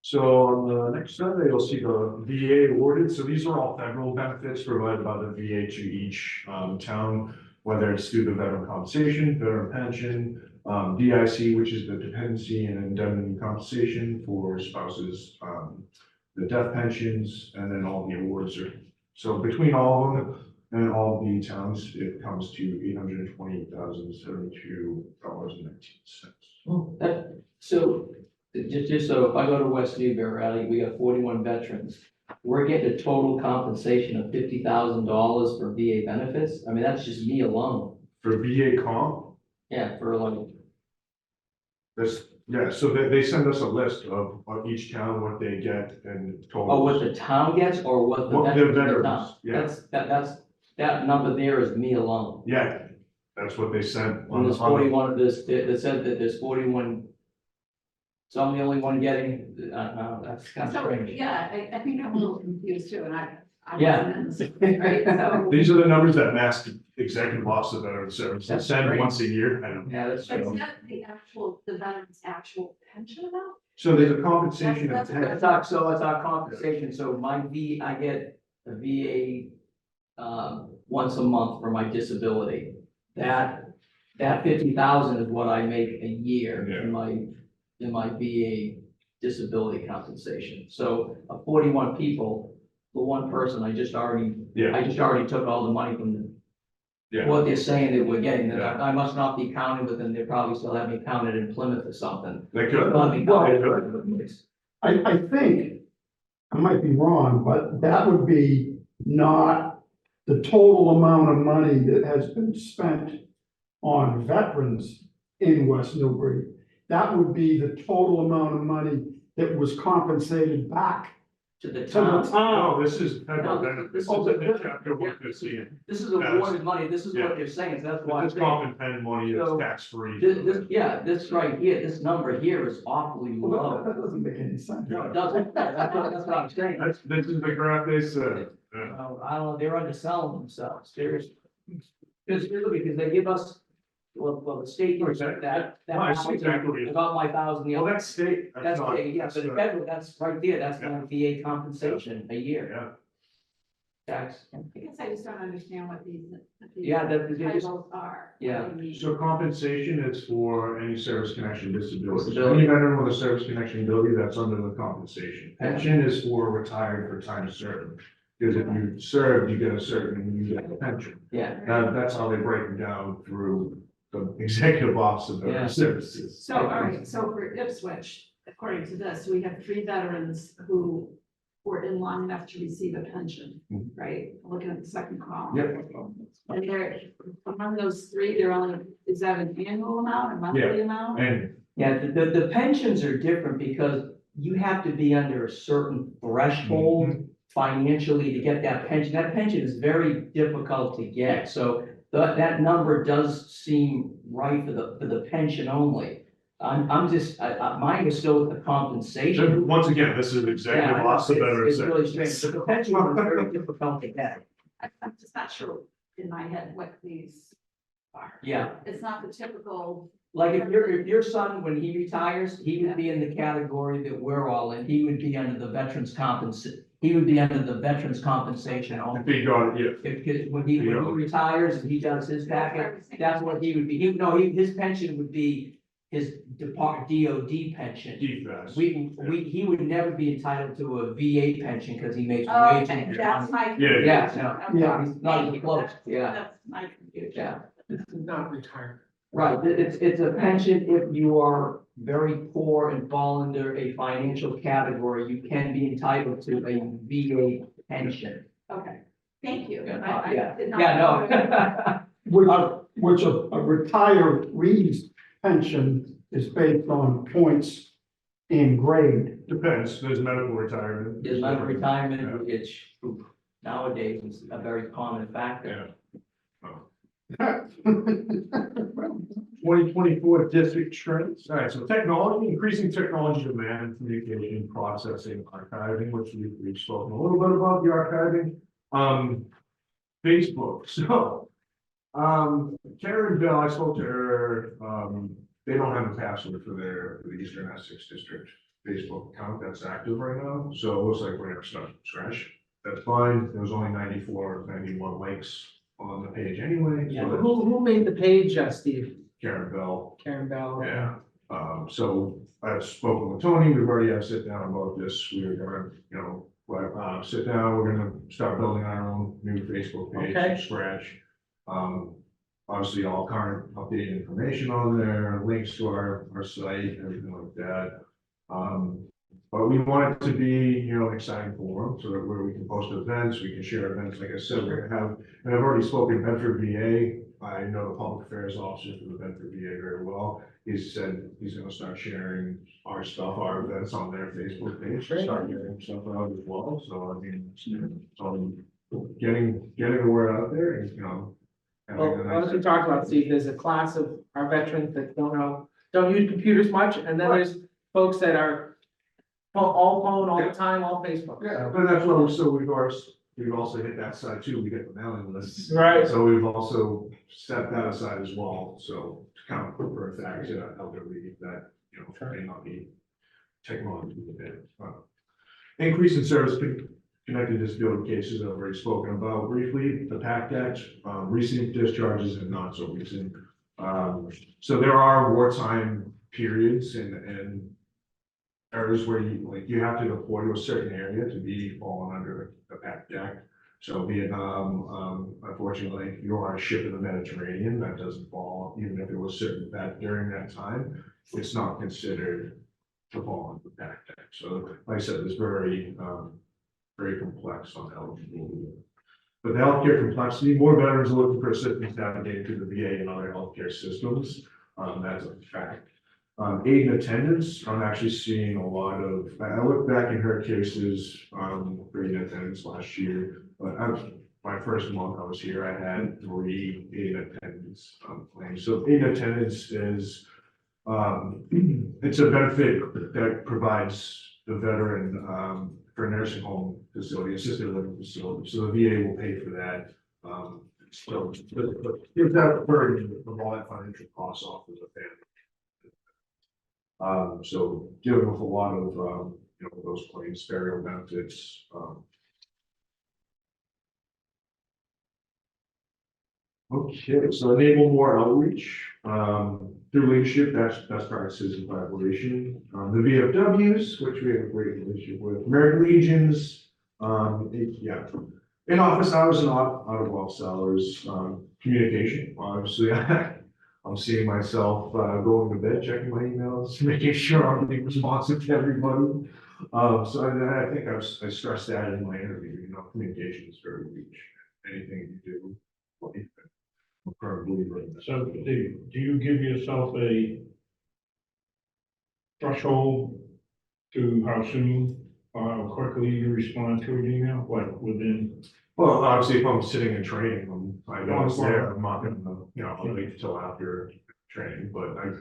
So on the next Sunday, you'll see the VA awarded, so these are all federal benefits provided by the VA to each town, whether it's through the veteran compensation, veteran pension, DIC, which is the dependency and indemnity compensation for spouses, the death pensions, and then all the awards are, so between all of them and all the towns, it comes to $828,072.19. So, just so if I go to West Newbury, we got 41 veterans. We're getting a total compensation of $50,000 for VA benefits. I mean, that's just me alone. For VA comp, Yeah, for like, so they send us a list of each town, what they get and total. oh, what the town gets or what the What the veterans get veterans, now? yeah. That number there is me alone. Yeah, that's what they sent. And there's 41 of this, they said that there's 41. So I'm the only one getting, that's kind of So, strange. yeah, I think I'm a little confused too, and I Yeah. wasn't in this, right, so. These are the numbers that Mass Executive Office of Veteran Services That's send great. once a year. I don't know. Yeah, that's But true. is that the veteran's actual pension amount? So there's a compensation of That's- It's our compensation, so I get a VA, once a month for my disability. That 50,000 is what I make a year in my VA disability compensation. So of 41 people, the one person, I just already took all the money from them. Yeah. What they're saying that we're getting, that Yeah. I must not be counted with them, they probably still have me counted in Plymouth or something. They could. Let me Well, they count. could. I think, I might be wrong, but that would be not the total amount of money that has been spent on veterans in West Newbury. That would be the total amount of money that was compensated back To the to the town. town. No, this is federal No, benefits. this This is- is in chapter 115. This is awarded money, this is Yeah. what they're saying, so that's why I'm This saying. comp and pen money is So, tax-free. This right here, this number here is awfully Well, that low. doesn't make any sense. No, it doesn't, that's what I'm saying. This is the graph they said. Yeah. I don't know, they're underselling themselves, seriously. Because they give us, well, the state gives us that. No, I see exactly. About my $1,000, Well, that's state. that's, not- yeah, that's but the not- federal, that's right there, that's Yeah. my VA compensation a year, Yeah. tax. I guess I just don't understand what these Yeah, that, they just, titles are. Yeah. What do you mean? So compensation is for any service connection disability. Disability. Any veteran with a service connection ability, that's under the compensation. Pension is for retired for time served. Because if you served, you get a certain, you get a pension. Yeah, That's how they break them down through the executive office of Yeah. veteran services. So, all right, so for Ipswich, according to this, we have 3 veterans who were in long enough to receive a pension, Mhm. right? Looking at the second column. Yep. And they're, among those 3, they're only, is that an annual amount, a monthly amount? And yeah, the pensions are different because you have to be under a certain threshold financially to get that pension. That pension is very difficult to get, so that number does seem right for the pension only. I'm just, mine is still the compensation. once again, this is Yeah, executive I know, office of veteran it's really services. strange, but the pension one is very difficult to get. I'm just not sure in my head what these are. Yeah, It's not the typical, like if your son, when he retires, he would be in the category that we're all in, he would be under the he would be under the veterans compensation If only. they got it, yeah. If, when he retires and he does his packet, that's what he would be, his pension would be his DOD pension. DFAS. He would never be entitled to a VA pension because he makes oh, wage. okay, that's my. Yeah. Yeah, no, Okay. Yeah. he's not even close, yeah, That's my confusion. yeah. Not retirement. Right, it's a pension if you are very poor and fall under a financial category, you can be entitled to a VA pension. Okay, thank you. Yeah, I did not yeah, know. no. Which a retiree's pension is based on points in grade. Depends, there's medical retirement. Is my retirement, which nowadays is a very common factor. Yeah. 2024 district trends. All right, so technology, increasing technology demand, communication, processing, archiving, which we've spoken a little bit about the archiving. Facebook, so, Karen Bell, I spoke to her, they don't have a password for the Eastern Essex District Facebook account that's active right now, so it looks like we're gonna start from scratch. That's fine, there was only 94, 91 likes on the page anyway. Yeah. So Who made the page, Steve? Karen Bell, Karen Bell? yeah. So I've spoken with Tony, we've already had a sit down about this, we're gonna, sit down, we're gonna start building our own new Facebook page Okay. from scratch. Obviously, all current updated information on there, links to our site, everything like that. But we want it to be, an exciting forum, so that where we can post events, we can share events, like I said, we're gonna have, and I've already spoken to Bedford VA. I know the public affairs officer for the Bedford VA very well. He said he's gonna start sharing our stuff, our events on their Facebook page, Great. start getting stuff out as well, so I mean, getting the word out there and, having Well, a nice- as we talked about, Steve, there's a class of our veterans that don't use computers much, and then there's folks that are all phone, all the time, all Facebook. Yeah, but that's what, so we've also hit that side too, we get the mailing lists. Right. So we've also set that aside as well, so to kind of put for a fact to elderly that, may not be technology dependent. Increase in service connected disability cases I've already spoken about briefly, the PACT Act, recent discharges and not so recent. So there are wartime periods and areas where you have to deploy to a certain area to be fallen under the PACT Act. So Vietnam, unfortunately, you are a ship in the Mediterranean, that doesn't fall, even if it was certain that during that time, it's not considered to fall under the PACT Act. So like I said, it's very complex on eligibility. But the healthcare complexity, more veterans are looking for assistance navigating through the VA and other healthcare systems. That's a fact. Aid and attendance, I'm actually seeing a lot of, I look back in her cases, for aid and attendance last year, but my first month I was here, I had 3 aid and attendance claims. So aid and attendance is, it's a benefit that provides the veteran, for a nursing home facility, assisted living facility, so the VA will pay for that. So, gives that burden of all that financial costs off of the family. So dealing with a lot of, those claims, burial benefits, Okay, so enable more outreach, through leadership, that's best practices and collaboration. The VFWs, which we have a great relationship with, American Legions, Yeah. In office hours and out of office hours, communication, obviously, I'm seeing myself, going to bed, checking my emails, making sure I'm being responsive to everybody. So I think I stressed that in my interview, you know, communication is very huge. Anything you do, I'm a firm believer in this. So do you give yourself a threshold to how soon or how quickly you respond to an email, like within? Well, obviously, if I'm sitting in training, I know it's there, I'm not gonna, you know, I'll wait until after training, but I'm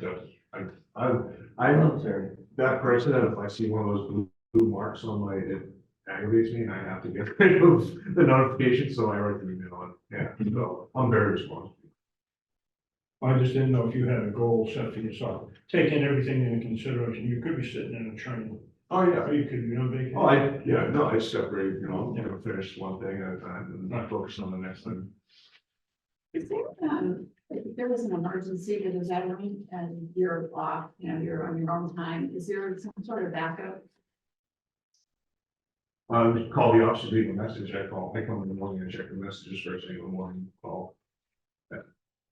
Military. that person that if I see one of those blue marks on my, it aggravates me and I have to get rid of the notification, so I write the email on, yeah, so I'm very responsive. I just didn't know if you had a goal set for yourself, taking everything into consideration. You could be sitting in a train, Oh, yeah. or you could be on vacation. Oh, I separate, you know, finish one thing at a time and not focus on the next thing. Is there, if there was an emergency that was happening and you're off, you know, you're on your own time, is there some sort of backup? Call the officer, leave a message, I come in the morning and check the messages first thing in the morning, call.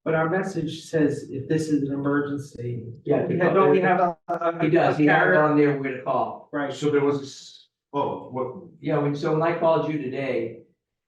But our message says if this is an emergency. Yeah. Don't we have a? He does, he has it carrier? on there where to call. Right. So there was this, oh, what, Yeah, when I called you today,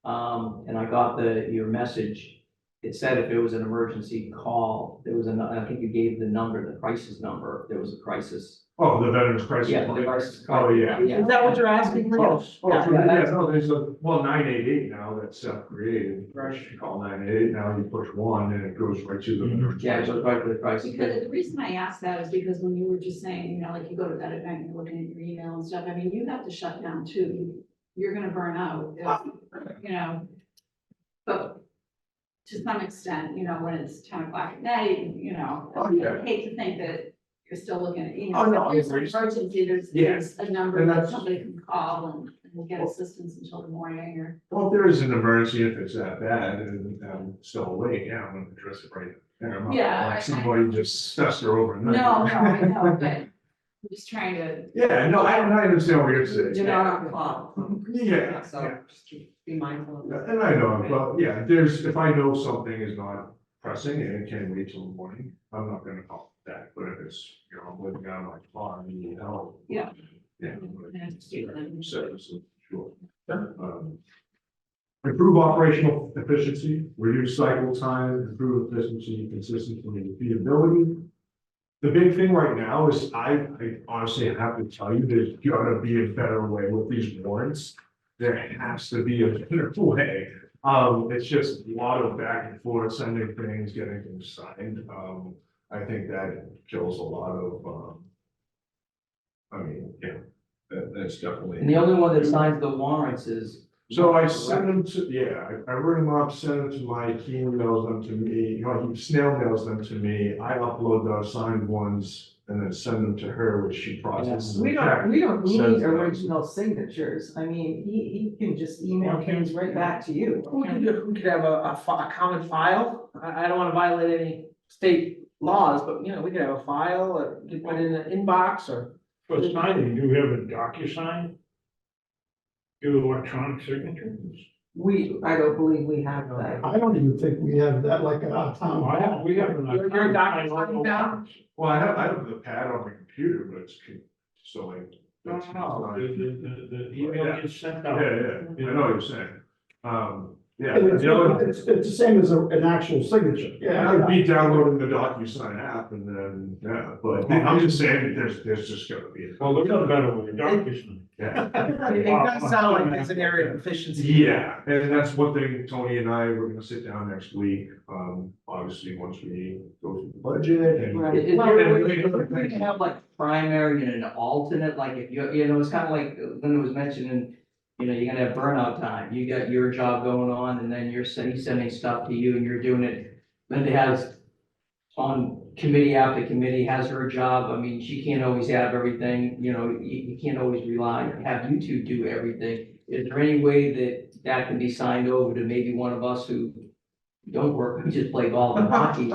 and I got your message, it said if it was an emergency call, there was I think you gave the number, the crisis number, if there was a crisis. oh, the veterans crisis. Yeah, the line. crisis. Oh, yeah. Is that what you're asking? Oh, Yeah. no, there's well, 988 now that's created. Right. You call 988, now you push one and it goes right to the veterans. Yeah, it goes right to the crisis. Because the reason I asked that is because when you were just saying, you know, like you go to bed at night and you're looking at your email and stuff, I mean, you have to shut down too. You're gonna burn out, if, you know. But to some extent, you know, when it's 10 o'clock at night, you know, Oh, yeah. I hate to think that you're still looking at emails. Oh, no, If there's I an agree. emergency, Yeah. there's a number And that that's- somebody can call and get assistance until the morning or. Well, if there is an emergency, if it's that bad and I'm still awake, yeah, I'm gonna address it right there. I'm not Yeah, gonna I- let somebody just fester overnight. No, I know, but I'm just trying to. Yeah, no, I understand what you're saying. You're not on call. Yeah, So yeah. just be mindful of that. And I know, but yeah, if I know something is not pressing and it can wait till the morning, I'm not gonna call that, but if it's, you know, I'm living out of my car, I need help. Yeah. Yeah. Yeah. So, sure. Improve operational efficiency, reduce cycle time, improve efficiency, consistency, and repeatability. The big thing right now is I honestly have to tell you, there's gotta be a better way with these warrants. There has to be a better way. It's just a lot of back and forth, sending things, getting things signed. I think that kills a lot of, I mean, yeah, that's definitely. And the only one that signs the warrants is. So I send them to, yeah, I ring them up, send them to Mike, he emails them to me, you know, he snail mails them to me, I upload the signed ones and then send them to her, which she processes. We and don't need Says that. original signatures. I mean, he can just email things right back to you. We could have a common file. I don't wanna violate any state laws, but you know, we could have a file or you could put it in an inbox or. For signing, do we have a DocuSign? Do electronic signatures? I don't believe we have that. I don't even think we have that like at our town hall. We have. Your DocuSign down? Well, I have the pad on my computer, but it's, so like. that's- No, the email gets sent Yeah, out. yeah, I know what you're saying. Yeah, It's, the other, it's the same as an actual signature, yeah, I'd be downloading the DocuSign app and then, yeah, but I'm just saying, there's just gonna be. Well, there's a better way, DocuSign. Yeah. It does sound like there's an area of efficiency. Yeah, and that's one thing, Tony and I, we're gonna sit down next week, obviously, once we go through the budget and. Right. Is Well, we can have like primary and an alternate, like if you know, it's kind of like Linda was mentioning, you know, you're gonna have burnout time. You got your job going on and then he's sending stuff to you and you're doing it. Linda has on committee after committee, has her job. I mean, she can't always have everything, you know, you can't always have you two do everything. Is there any way that can be signed over to maybe one of us who don't work, we just play golf and hockey?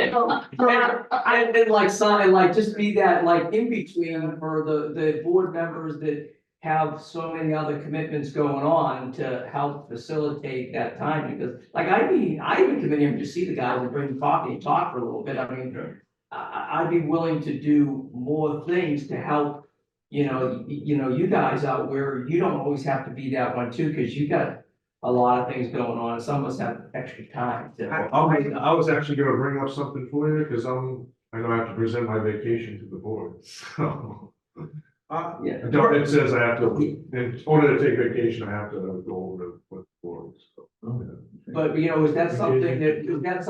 And like sign, like just be that like in between for the board members that have so many other commitments going on to help facilitate that time, because like I even come in here and just see the guys and bring coffee and talk for a little bit, I mean, I'd be willing to do more things to help, you guys out where you don't always have to be that one too, because you got a lot of things going on, and some of us have extra time to. I was actually gonna bring up something for you, because I know I have to present my vacation to the board, so. Yeah. It says I have to, in order to take vacation, I have to go over with the board, so. But, is that something we could do, is that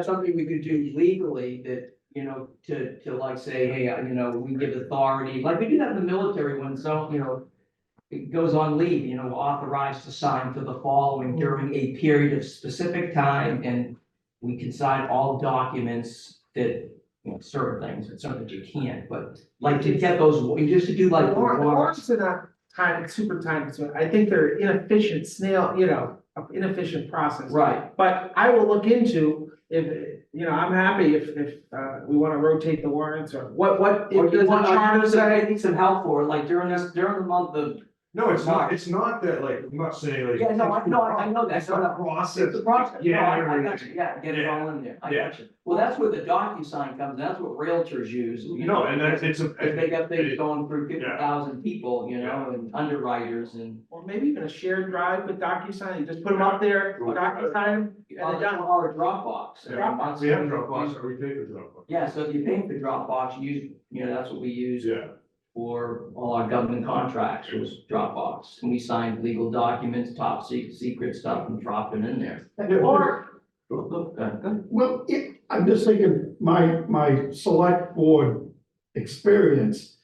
something we could do legally that, to like say, hey, we give authority, like we do that in the military when it goes on leave, authorized to sign for the following during a period of specific time, and we can sign all documents that, certain things, and some that you can't, but like to get those, just to do like. The warrants are not super time consuming. I think they're inefficient inefficient process. Right. But I will look into if, I'm happy if we wanna rotate the warrants or what Or if you there's a want, charter I say. need some help for it, like during the month of. No, it's not that, like, I'm not saying like. Yeah, no, I know that. It's not a process. It's the process, no, Yeah, I got you, yeah, get it all in there, I got you. Well, that's where the DocuSign comes, that's what realtors use. No, and that's, it's a. If they got things going through 50,000 people, and underwriters and. Or maybe even a shared drive with DocuSign, you just put them up there, DocuSign, and they're done. Or a Dropbox. Dropbox. We have Dropbox, or we pay for Dropbox. Yeah, so if you're paying for Dropbox, that's what we use. Yeah. For all our government contracts was Dropbox, and we signed legal documents, top secret stuff, and dropped it in there. Or, Good. Well, I'm just thinking, my select board experience,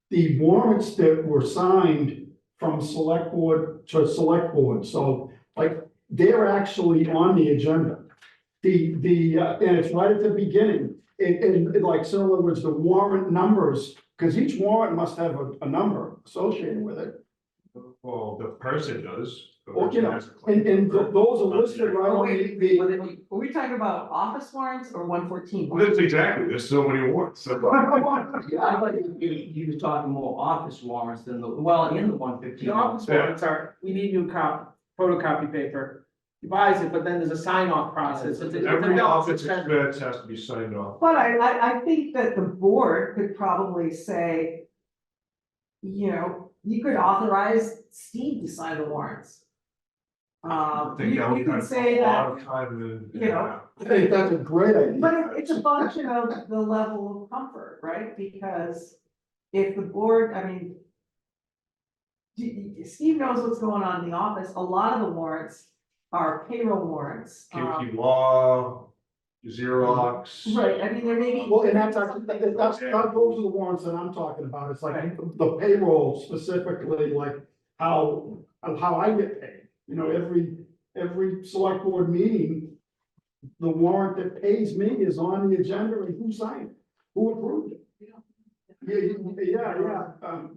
the warrants that were signed from select board to select board, so like, they're actually on the agenda. And it's right at the beginning, and like, so in other words, the warrant numbers, because each warrant must have a number associated with it. Well, the person does. Or, and those are listed right on the. Were we talking about office warrants or 114? Well, that's exactly, there's so many awards, so. Yeah, I thought you was talking more office warrants than in the 115. the office warrants are, we need new photocopy paper. He buys it, but then there's a sign off process. It's a Every belt office and expense has to be signed off. But I think that the board could probably say, you could authorize Steve to sign the warrants. I think You that would could cut say a that, lot of time and. I think that's a great idea. but it's a function of the level of comfort, right? Because if the board, Steve knows what's going on in the office, a lot of the warrants are payroll warrants. KP Law, Xerox. Right, there may be. Well, and that's actually, those are the warrants that I'm talking about, it's like the payroll specifically, like how I get paid. Every select board meeting, the warrant that pays me is on the agenda and who signed it, who approved it. Yeah,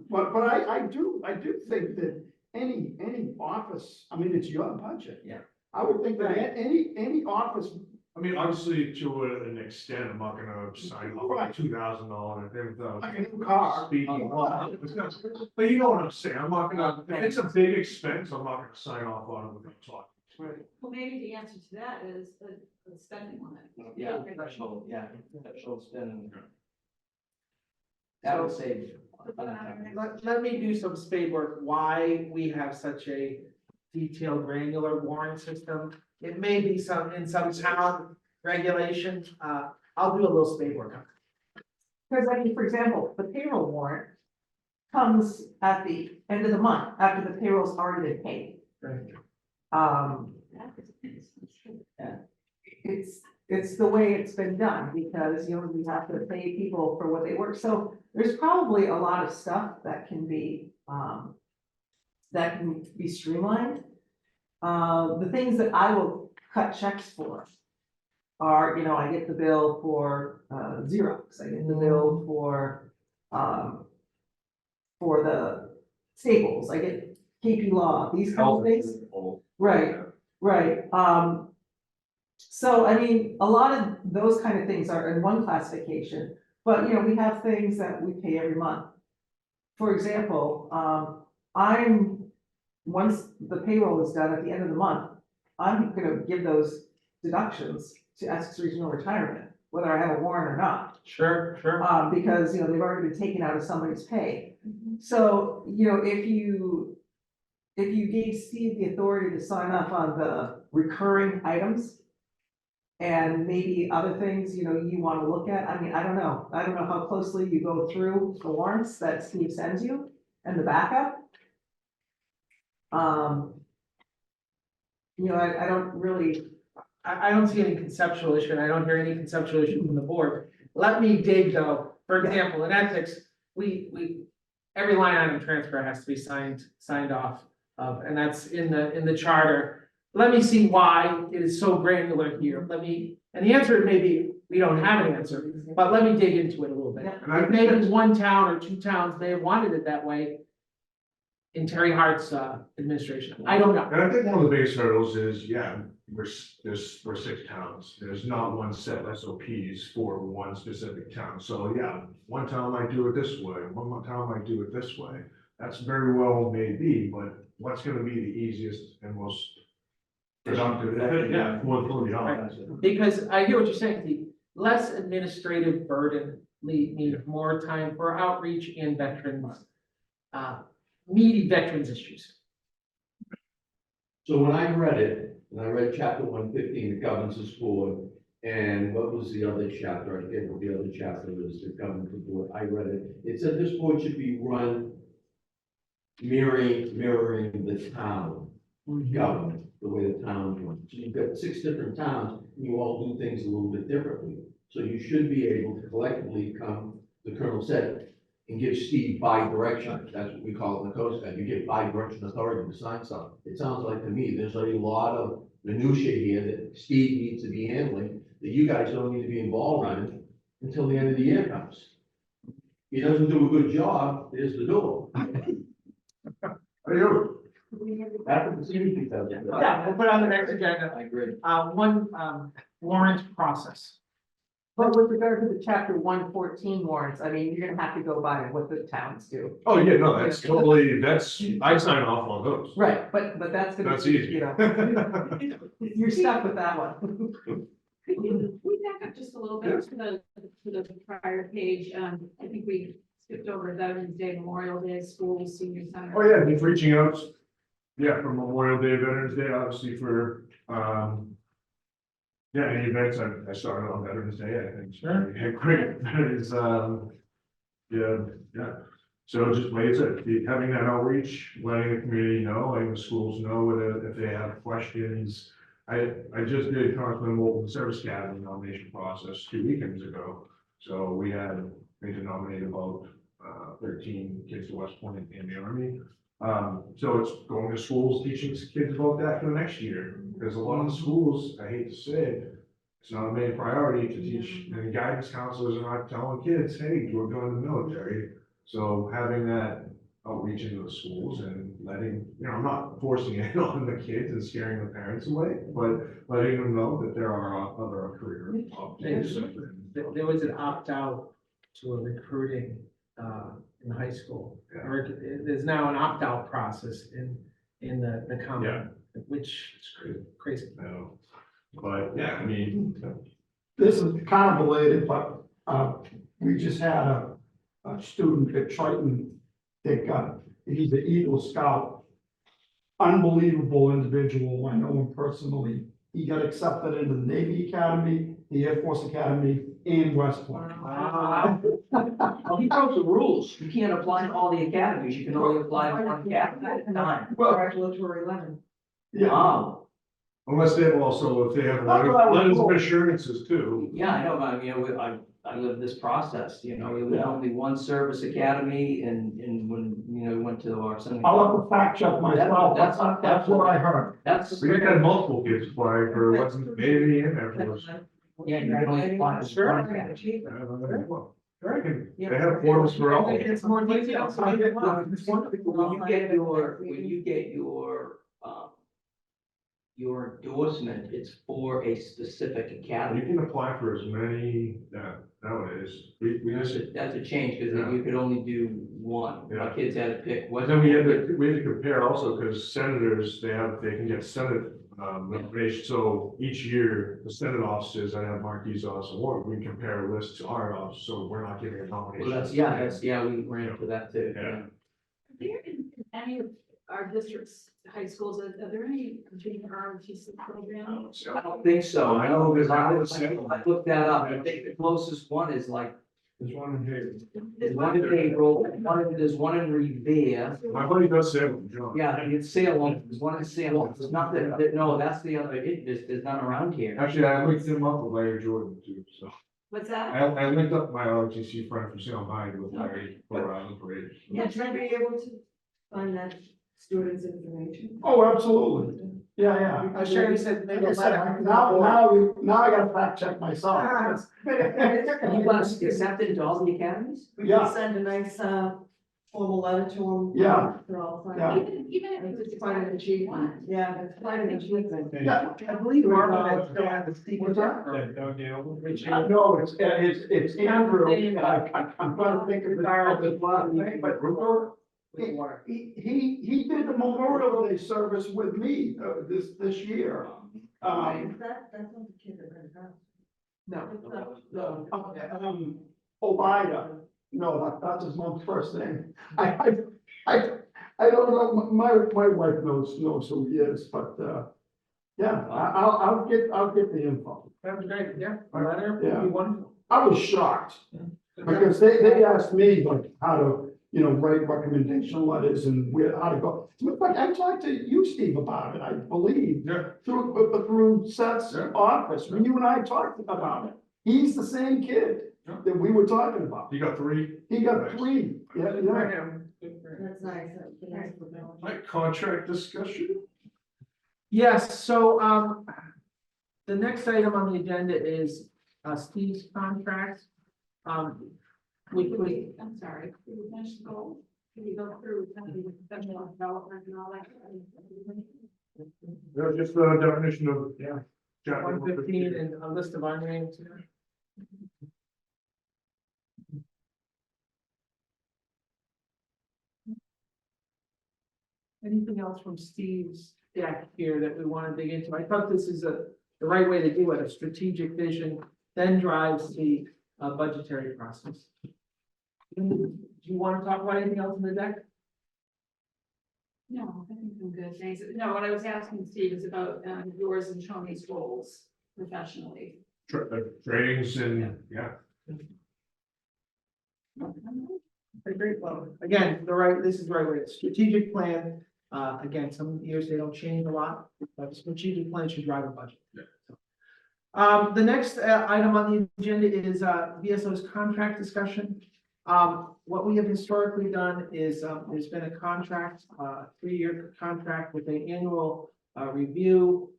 but I do think that any office, it's your budget. Yeah. I would think that any office. Obviously, to an extent, I'm not gonna sign off on $2,000 Like a new car. Speaking. But you know what I'm saying, I'm not gonna, if it's a big expense, I'm not gonna sign off on it without talking. Well, maybe the answer to that is a spending limit. Yeah, threshold spending. That would save. let me do some spade work, why we have such a detailed granular warrant system. It may be in some town regulation, I'll do a little spade work on it. Because for example, the payroll warrant comes at the end of the month, after the payroll's already been paid. Right. It's the way it's been done, because, we have to pay people for what they work, so there's probably a lot of stuff that can be streamlined. The things that I will cut checks for are, I get the bill for Xerox, I get the bill for the Staples, I get KP Law, these kind of things. Right. So, a lot of those kind of things are in one classification, but, we have things that we pay every month for example, once the payroll is done at the end of the month, I'm gonna give those deductions to Essex Regional Retirement, whether I have a warrant or not. Sure, sure. Because, you know, they've already been taken out of somebody's pay. So, you know, if you gave Steve the authority to sign off on the recurring items and maybe other things, you know, you want to look at, I mean, I don't know. I don't know how closely you go through the warrants that Steve sends you and the backup. You know, I don't really, I don't see any conceptual issue, and I don't hear any conceptual issue from the board. Let me dig though, for example, in ethics, every line item transfer has to be signed off of, and that's in the charter. Let me see why it is so granular here, and the answer may be, we don't have an answer, but let me dig into it a little bit. And I think Maybe that's- one town or two towns may have wanted it that way in Terry Hart's administration, I don't know. And I think one of the biggest hurdles is, yeah, we're 6 towns, there's not one set SOPs for one specific town. So, yeah, one town might do it this way, one town might do it this way. That's very well may be, but what's gonna be the easiest and most productive? Yeah, for the office. Because I hear what you're saying, Steve, less administrative burden, means more time for outreach and veterans, meaty veterans issues. So when I read it, and I read chapter 115, that governs this board, and what was the other chapter? I forget what the other chapter was that governs the board. I read it. It said this board should be run mirroring the town government, the way the town runs. So you've got 6 different towns, and you all do things a little bit differently. So you should be able to collectively come, the colonel said, and give Steve bi-direction. That's what we call it in the Coast Guard. You get bi-direction authority to sign something. It sounds like to me, there's a lot of minutia here that Steve needs to be handling, that you guys don't need to be involved in until the end of the year comes. He doesn't do a good job, there's the door. Are you? That's what the CDC does. Yeah, we'll put it on the next agenda. I agree. One, warrant process. but with regard to the chapter 114 warrants, I mean, you're gonna have to go by what the towns do. Oh, yeah, no, that's totally, I sign off on those. Right, but that's gonna That's be, easy. you know, you're stuck with that one. Could we back up just a little bit to the prior page? I think we skipped over Veterans Day, Memorial Day, schools, senior center. Oh, yeah, he's reaching out, yeah, for Memorial Day, Veterans Day, obviously for, yeah, any events, I started on Veterans Day, I think. Sure. Yeah, great, is, yeah. So just like I said, having that outreach, letting the community know, letting the schools know whether, if they have questions. I just did Congressman Moulton's Service Academy nomination process 2 weekends ago. So we had, they did nominate about 13 kids to West Point in the Army. So it's going to schools, teaching kids about that for the next year, because a lot of the schools, I hate to say it, it's not a main priority to teach, and guidance counselors are not telling kids, hey, we're going to the military. So having that outreach into the schools and letting, I'm not forcing it on the kids and scaring the parents away, but letting them know that there are other career opportunities. There was an opt-out to a recruiting, in high school. Yeah. There's now an opt-out process in the county, which is crazy. No, but yeah, I mean, This is kind of related, but, we just had a student at Triton that he's an Eagle Scout. Unbelievable individual, I know him personally. He got accepted into the Navy Academy, the Air Force Academy, and West Point. Well, he broke the rules. You can't apply to all the academies. You can only apply to one academy at a time. Congratulatory lemon. Yeah, Oh, unless they have also, if they have That's what I was letters of told. assurances too. yeah, I know, but I mean, I lived this process, there was only one service academy and when, we went to our. I'll have to fact check myself, that's what I heard. That's. We had multiple kids apply for Western Navy and Air Force. Yeah, you can only apply to Sure. one academy. They have portals for all. It's more detailed, so I get one. It's one. When you get your endorsement, it's for a specific You academy. can apply for as many, nowadays. We just, That's a change, because Yeah. you could only do one, my Yeah. kids had to pick what. but then we had to compare also, because senators, they can get Senate, information. So each year, the Senate offices, I have Marquis office award, we compare a list to our office, so we're not giving a nomination. Well, we ran into that too. Yeah. Are there in any of our districts, high schools, are there any junior ROTC programs? I don't think so, I know, because I There's looked that up, I think the closest one is like, one in here. there's one in April, there's one in Revere. My buddy does say, John. Yeah, it's Salem, there's one in Salem, it's not no, that's the other, there's none around here. Actually, I linked him up with Larry Jordan too, so. What's that? I linked up my ROTC friend from Salem High with Larry for age. Yeah, should I be able to find that student's information? Oh, absolutely. Yeah. I'm sure you said maybe Like I a said, letter. now I gotta fact check myself. You got accepted into all the academies? We Yeah. can send a nice, formal letter to them. Yeah. They're all fine. Yeah. Even if it's It's quite an achievement, yeah, it's quite an achievement. Yeah. I believe Marvin still has the secret. What's that? No, No, it's Andrew, I'm trying to think of the last name, but he did the Memorial Day service with me, this year. That's not the kid that got it. No. Obida, no, that's his mom's first name. I don't know, my wife knows who he is, but, yeah, I'll get the info. That was great, yeah, a letter would Yeah. be wonderful. I was shocked, because they asked me like how to, write recommendation letters and how to go. But I talked to you, Steve, about it, I believe, Yeah. through Seth's Yeah. office, when you and I talked about it. He's the same kid Yeah. that we were talking about. You got three, He got 3, yeah. Good for him. Good for him. That's nice, that's nice for them. like contract discussion? Yes, so, the next item on the agenda is, Steve's contract. Which we, I'm sorry, did we finish the goal? Did we go through kind of the professional development and all that? Yeah, just the definition of, yeah. 115 and a list of unnamed. Anything else from Steve's deck here that we want to dig into? I thought this is the right way to do it, a strategic vision, then drives the budgetary process. Do you want to talk about anything else in the deck? No, I think I'm good, thanks. No, what I was asking Steve is about yours and Tony's roles professionally. Trainings and, yeah. Okay, great, well, again, this is the right way, strategic plan, again, some years they don't change a lot, but the strategic plan should drive a budget. Yeah. The next item on the agenda is VSO's contract discussion. What we have historically done is, there's been a contract, 3-year contract with an annual review.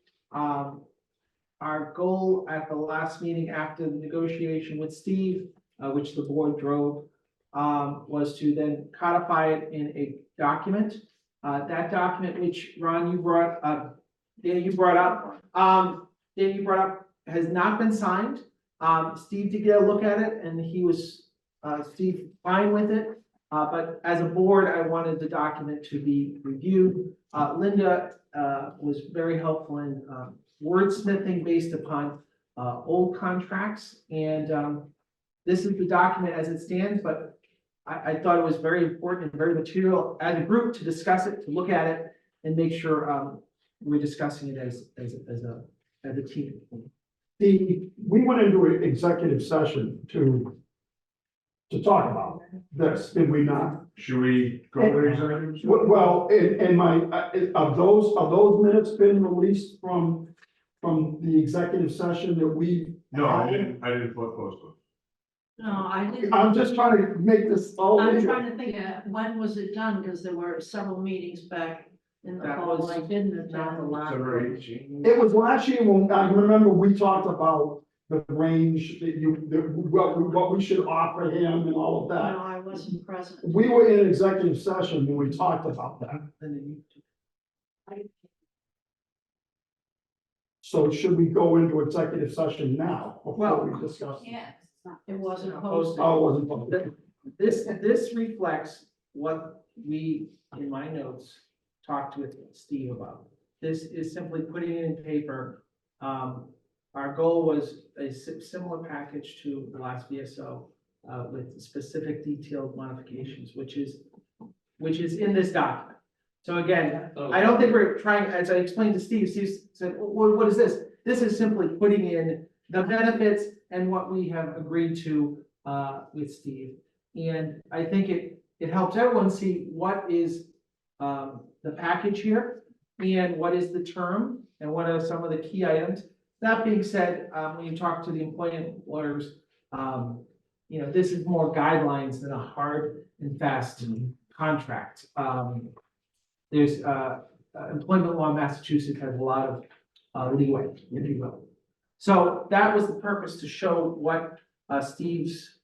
Our goal at the last meeting after the negotiation with Steve, which the board drove, was to then codify it in a document. That document, which Ron, you brought up, Dan, you brought up, has not been signed. Steve did get a look at it and he was, Steve, fine with it. But as a board, I wanted the document to be reviewed. Linda, was very helpful in, wordsmithing based upon, old contracts. And, this is the document as it stands, but I thought it was very important and very material as a group to discuss it, to look at it and make sure, we're discussing it as a team. We went into an executive session to talk about this, did we not? Should we go to executive? Well, in my, are those minutes been released from the executive session that we? No, I didn't post them. No, I didn't. I'm just trying to make this all. I'm legal. trying to think, when was it done? Because there were several meetings back in the That fall, was I didn't not the attend. last. December 18. It was last year when, I remember we talked about the range what we should offer him and all of No, that. I wasn't present. We were in executive session when we talked about that. And then you- So should we go into executive session now before Well, we discuss? Yeah, not. It wasn't Not posted. posted. Oh, it wasn't public. This reflects what we, in my notes, talked with Steve about. This is simply putting it in paper. Our goal was a similar package to the last VSO, with specific detailed modifications, which is in this document. So again, I don't think we're trying, as I explained to Steve, Steve said, what is this? This is simply putting in the benefits and what we have agreed to, with Steve. And I think it helps everyone see what is, the package here and what is the term and what are some of the key items. That being said, when you talk to the employment lawyers, this is more guidelines than a hard and fast contract. There's, employment law in Massachusetts has a lot of leeway, if you will. So that was the purpose, to show what Steve's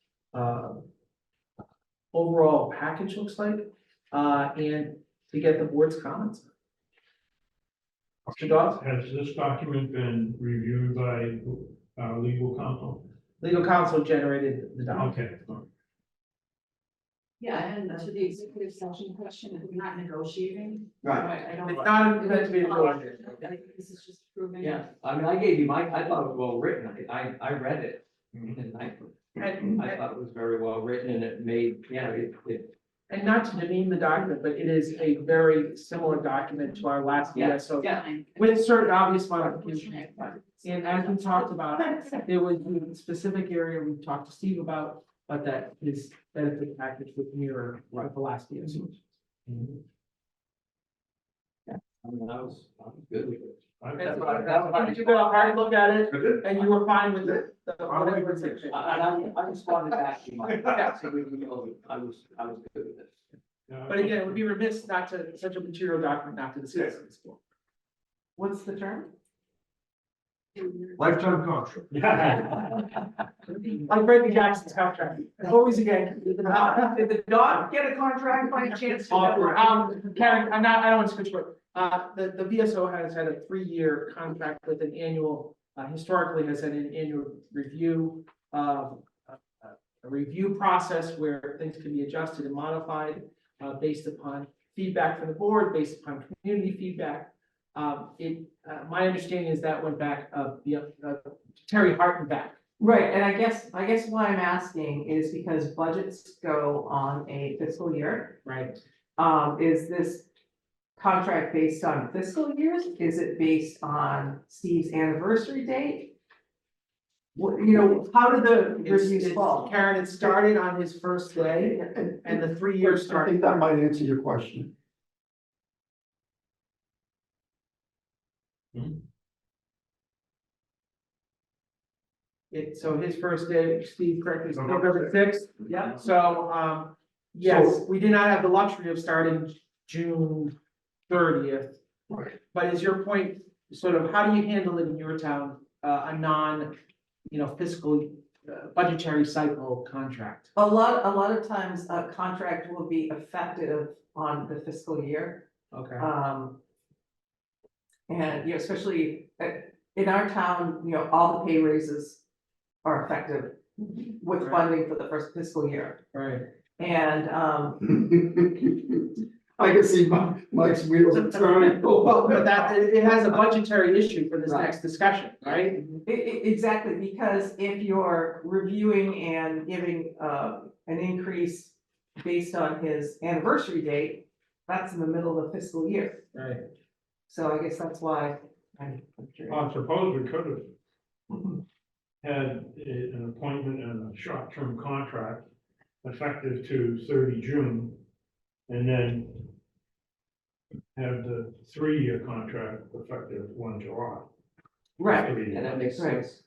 overall package looks like, and to get the board's comments. Mr. Dawes? Has this document been reviewed by legal counsel? Legal counsel generated the document. Okay. Yeah, and to the executive session question, if we're not negotiating. Right. I don't. It's not meant to be a negotiation. I think this is just proving. Yeah, I mean, I gave you I thought it was well written, I read it, and I thought it was very well written, and it made, And not to demean the document, but it is a very similar document to our last VSO, with certain obvious modifications. And as we talked about, there was a specific area we talked to Steve about, but that his benefit package would mirror what the last VSO. I mean, I was good with it. That's why you got a hard look at it, and you were fine with it. Whatever it's in. I responded back to my, I was good with it. But again, it would be remiss not to, such a material document not to discuss it. What's the term? Lifetime contract. Like Randy Jackson's contract, always again. Did the dog get a contract by chance? Karen, I don't want to switch, but, the VSO has had a 3-year contract with an annual, historically has had an annual review, a review process where things can be adjusted and modified, based upon feedback from the board, based upon community feedback. My understanding is that went back, Terry Harton back. Right, and I guess why I'm asking is because budgets go on a fiscal year. Right. Is this contract based on fiscal years? Is it based on Steve's anniversary date? What, how did the reviews fall? Karen, it started on his first day, and the 3 years I started. think that might answer your question. So his first day, Steve, correct, is November 6th. Yeah. So, yes, we did not have the luxury of starting June 30th. Right. But is your point, sort of, how do you handle it in your town, a non, fiscal, budgetary cycle contract? A lot of times a contract will be effective on the fiscal year. Okay, And, especially in our town, all the pay raises are effective with Right. funding for the first fiscal year. right. And, I can see Mike's wheels turning. Well, but that, it has a budgetary issue for this Right. next discussion, right? Exactly, because if you're reviewing and giving, an increase based on his anniversary date, that's in the middle of the fiscal year. Right. So I guess that's why I'm curious. I suppose we could have had an appointment and a short-term contract effective to 30 June. And then have the 3-year contract effective 1 July. Right, And that makes Right. sense.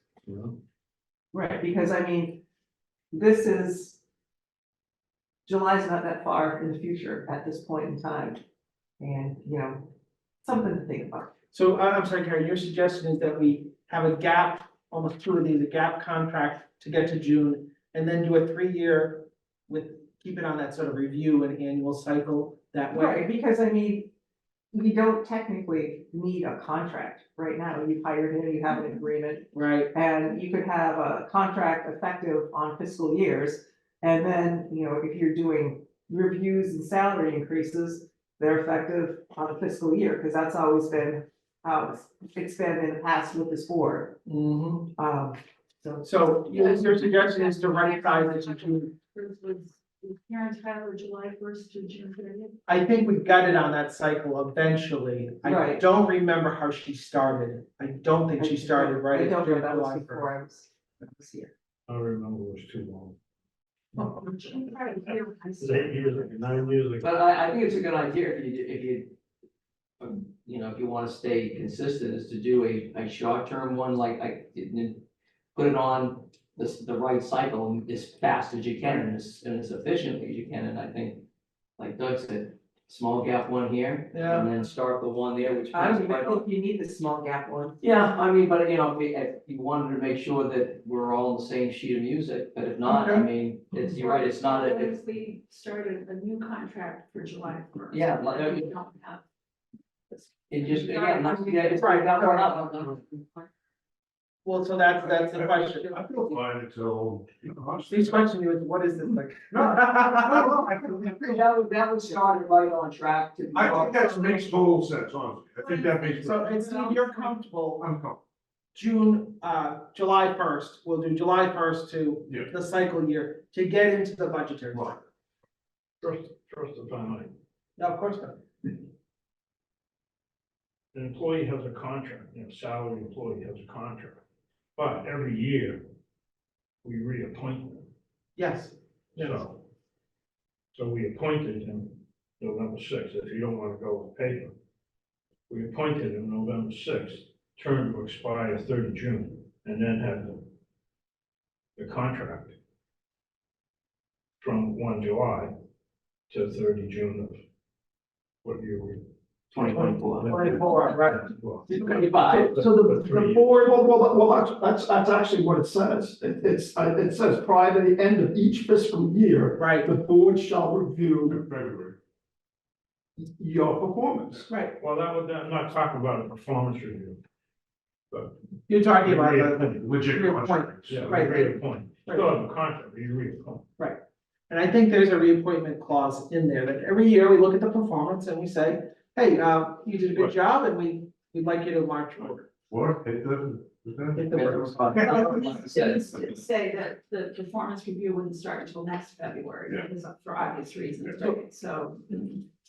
right, because this is, July's not that far in the future at this point in time. And, something to think about. So I'm sorry, Karen, your suggestion is that we have a gap, almost 2 of these, a gap contract to get to June, and then do a 3-year with, keep it on that sort of review and annual cycle that way. Right, because you don't technically need a contract right now. You've hired him, you have an agreement. Right, And you could have a contract effective on fiscal years. And then, you know, if you're doing reviews and salary increases, they're effective on the fiscal year, because that's always been how it's been in the past with this board. mhm. So So your suggestion is to right size it to, Was Karen Tyler July first to June 30th? I think we got it on that cycle eventually. I Right. don't remember how she started. I don't think she started right. I don't know, that was July before 1st. I was here. I remember it was too long. Right, here, I It was saw. 8 years ago, 9 years ago. But I think it's a good idea you know, if you wanna stay consistent, is to do a short-term one, like, put it on the right cycle as fast as you can and as efficiently as you can, and I think, like Doug said, small gap one here, Yeah. and then start the one there, which. I don't comes right even on. think you need the small gap one. Yeah, I mean, but you know, if you wanted to make sure that we're all on the same sheet of music, but if not, I Okay. mean, you're right, it's not, What if we started a new contract for July 1st? Yeah, like, We don't have. it just, again, it's right, not one up. Well, so that's the question. I feel fine until, you know, honestly. These questions, what is this like? That would start it right on track to. I think that makes total sense, honestly. I think that makes. So, and Steve, you're comfortable, I'm comfortable. July 1st, we'll do July 1st to Yeah. the cycle year to get into the budgetary. Right. First, if I might, No, of course not. an employee has a contract, you know, salary employee has a contract. But every year, we reappoint them. Yes. Yes. So we appointed him November 6th, if you don't want to go with paper. We appointed him November 6th, term to expire 30 June, and then had the contract from 1 July to 30 June of what year we? 2024. 24, right. Well, 25. So the For 3 years. board, well, that's actually what it says. It says prior to the end of each fiscal year, Right, the board shall review February. your performance. right. Well, I'm not talking about a performance review. You're talking about the, Reappoint. Legit Reappoint. contracts. Yeah, Right. reappoint. Right. Still have a contract, but you reappoint. and I think there's a reappointment clause in there that every year we look at the performance and we say, hey, you did a good job and we'd like you to march forward. Or it doesn't. Hit the Well, brakes. Well, like I said, it did say that the performance review wouldn't start until next February, Yeah. because for obvious reasons, Yeah. right? So.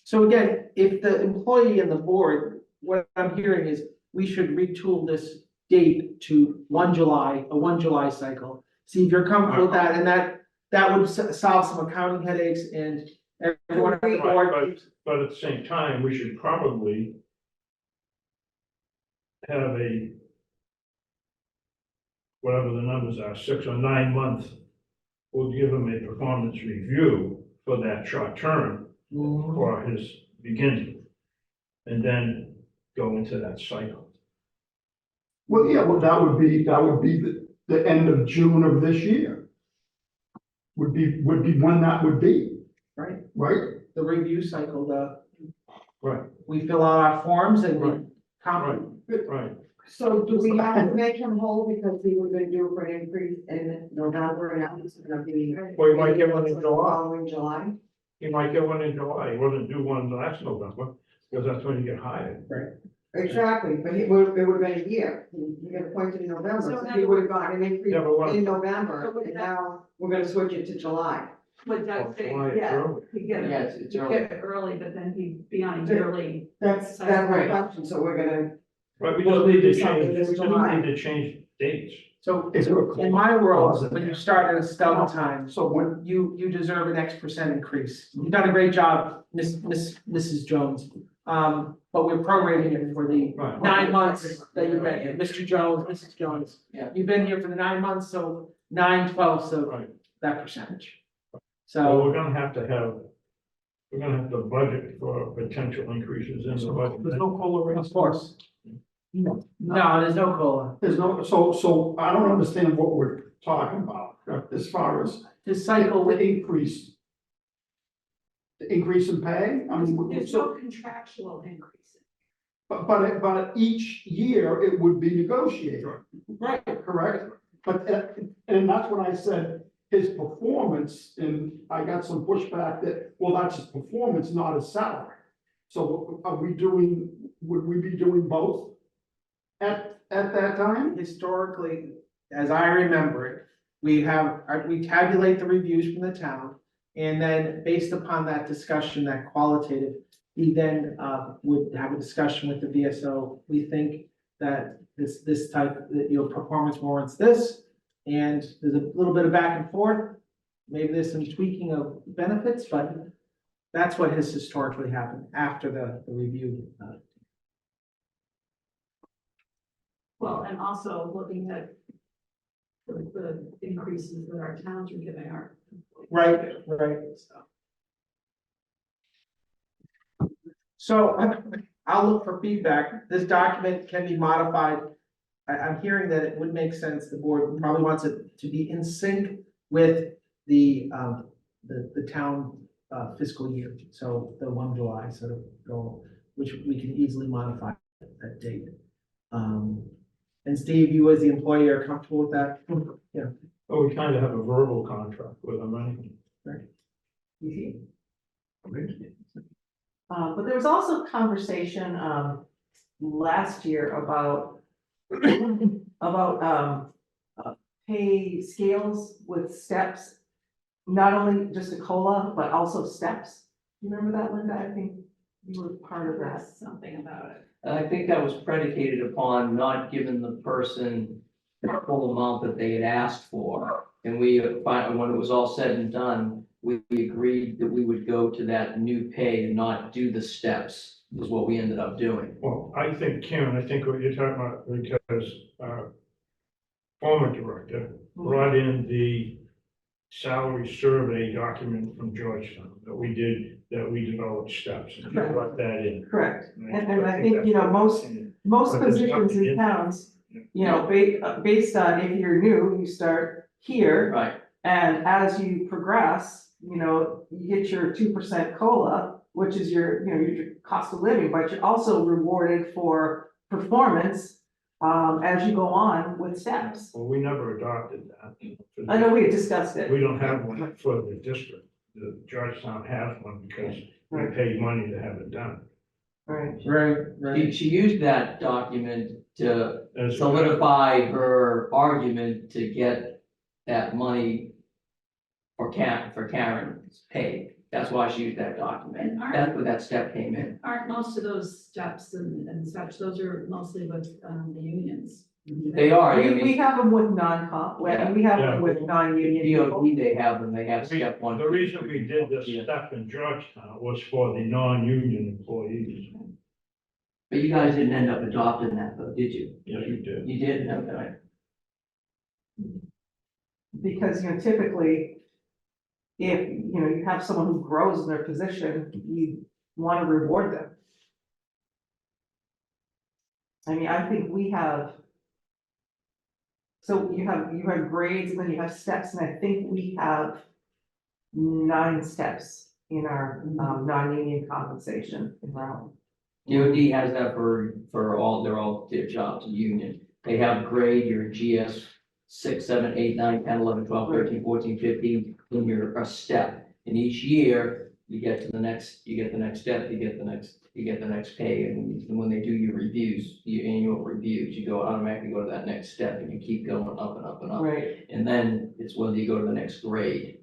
So again, if the employee and the board, what I'm hearing is we should retool this date to 1 July, a 1 July cycle. See if you're comfortable with that, and that would solve some accounting headaches and everyone on the board. But at the same time, we should probably have whatever the numbers are, 6 or 9 month, we'll give him a performance review for that short term for his beginning. And then go into that cycle. Well, yeah, well, that would be the end of June of this year. Would be when that would be, Right, right? the review cycle, Right, we fill out our forms and we Right. right. So do we have to make him whole because he was gonna do for an increase in November and now it's gonna be? Well, you might get one in July. Following July? He might get one in July. He wasn't due one last November, because that's when you get hired. Exactly, but it would have been a year. He got appointed in November, So so in he other would have gotten an increase Yeah, but what- in November, But would and that- now we're gonna switch it to July. Would Doug say, July is yeah, early. he'd get Yeah, it, it's he'd early. get it early, but then he'd be on a yearly. That's my question, so we're gonna, Right, we Well, just need to something change, this we just July. need to change dates. So Is there a in my world, clause in when you there? start at a stub time, So when, you deserve an X% increase. You've done a great job, Mrs. Jones. But we're prorating it for the Right. 9 months that you've been here, Mr. Jones, Mrs. Jones. Yeah. You've been here for the 9 months, so 9/12 of Right. that percentage. So So, we're gonna have to budget for potential increases in the budget. there's no COLA raise? of course. No, there's no COLA. There's no, so I don't understand what we're talking about, as far as This cycle the with, increase. increase in pay? I mean, There's no contractual increase. but each year it would be negotiated. Right. Correct? But, and that's when I said his performance, and I got some pushback that, well, that's his performance, not his salary. So would we be doing both at that time? Historically, as I remember it, we tabulate the reviews from the town. And then based upon that discussion, that qualitative, we then would have a discussion with the VSO. We think that this type, that your performance warrants this. And there's a little bit of back and forth. Maybe there's some tweaking of benefits, but that's what has historically happened after the review. Well, and also looking at the increases that our towns are giving our. Right. So I'll look for feedback. This document can be modified. I'm hearing that it would make sense. The board probably wants it to be in sync with the town fiscal year. So the 1 July sort of goal, which we can easily modify that date. And Steve, you as the employee are comfortable with that? Yeah. Oh, we kind of have a verbal contract with them, right? But there was also conversation, last year about, pay scales with steps. Not only just a COLA, but also steps. You remember that, Linda? I think you were part of that. Something about it. And I think that was predicated upon not giving the person the full amount that they had asked for. And when it was all said and done, we agreed that we would go to that new pay and not do the steps, is what we ended up doing. Well, I think, Karen, what you're talking about, because our former director brought in the salary survey document from Georgetown that we developed steps, and he brought that in. Correct. Right. And I think, you know, most But there's positions nothing in in towns, there. you know, based on if you're new, you start here. Right, And as you progress, you know, you get your 2% COLA, which is your, you know, your cost of living, but you're also rewarded for performance as you go on with steps. Well, we never adopted that. I know we had discussed it. We don't have one for the district. The Georgetown has one because we paid money to have it done. Right. she used that document to As solidify her argument to get that money for Karen's pay. That's why she used that document. And That's where that step came in. Aren't most of those steps and such, those are mostly with the unions? They are, I We mean, have them with non-comp, we have them with non-union people. DOT, they have them, they have step one. The reason we did this Yeah. step in Georgetown was for the non-union employees. But you guys didn't end up adopting that though, did you? Yes, we did. You did, okay. Because, you know, typically, if, you know, you have someone who grows in their position, you want to reward them. I mean, I think we have. So you have grades, and then you have steps, and I think we have 9 steps in our non-union compensation in Rome. DOT has that for all their jobs, union. They have grade, your GS 6, 7, 8, 9, 10, 11, 12, 13, 14, 15, then you're a step. And each year, you get to the next, you get the next step, you get the next pay. And when they do your reviews, your annual reviews, you automatically go to that next step and you keep going up and up and up. Right, And then it's whether you go to the next grade.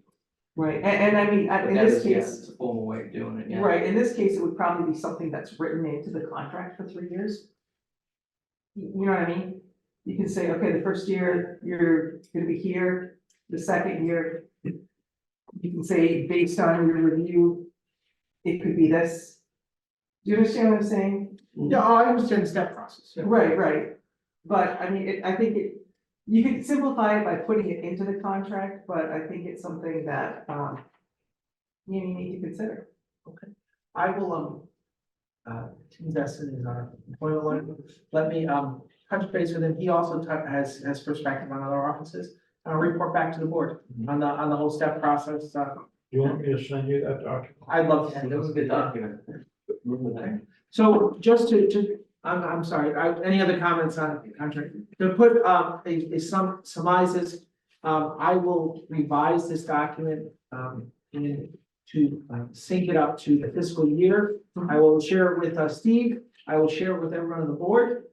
right, and I mean, But in that this is, yeah, case, it's a formal way of doing it, yeah. right, in this case, it would probably be something that's written into the contract for 3 years. You know what I mean? You can say, okay, the first year, you're gonna be here, the second year, you can say, based on your review, it could be this. Do you understand what I'm saying? Yeah, I understand the step process. Yeah. Right, but I mean, I think you could simplify it by putting it into the contract, but I think it's something that, you need to consider. I will, Tim Desson is our employment lawyer. Let me, touch base with him. He also has perspective on other offices. I'll report back to the board on the whole step process, You want me to send you that document? I'd love to Yeah, see that was a good document. So just to, I'm sorry, any other comments on the contract? To put, surmises, I will revise this document, in, to sync it up to the fiscal year. I will share it with, Steve, I will share it with everyone on the board.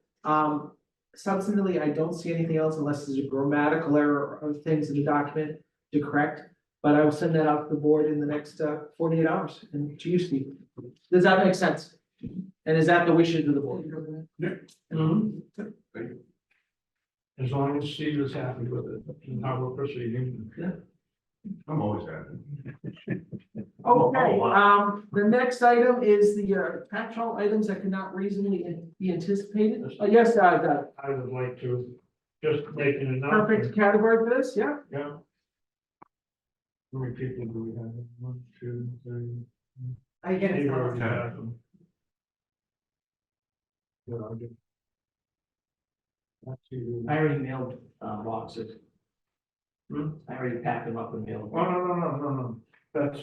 Substantively, I don't see anything else unless there's a grammatical error or things in the document to correct. But I will send that out to the board in the next, 48 hours, and to you, Steve. Does that make sense? And is that the wishes of the board? Mhm. As long as Steve is happy with it and how we're proceeding. I'm always happy. Okay, the next item is the, catch-all items that cannot reasonably be anticipated. Yes, I would like to just make an announcement. perfect category for this, yeah. Yeah. How many people do we have? 1, 2, 3. I get it. Steve already has them. Yeah, I'll get. That's you. I already mailed, boxes. Hmm? I already packed them up and mailed Oh, them. no. That's,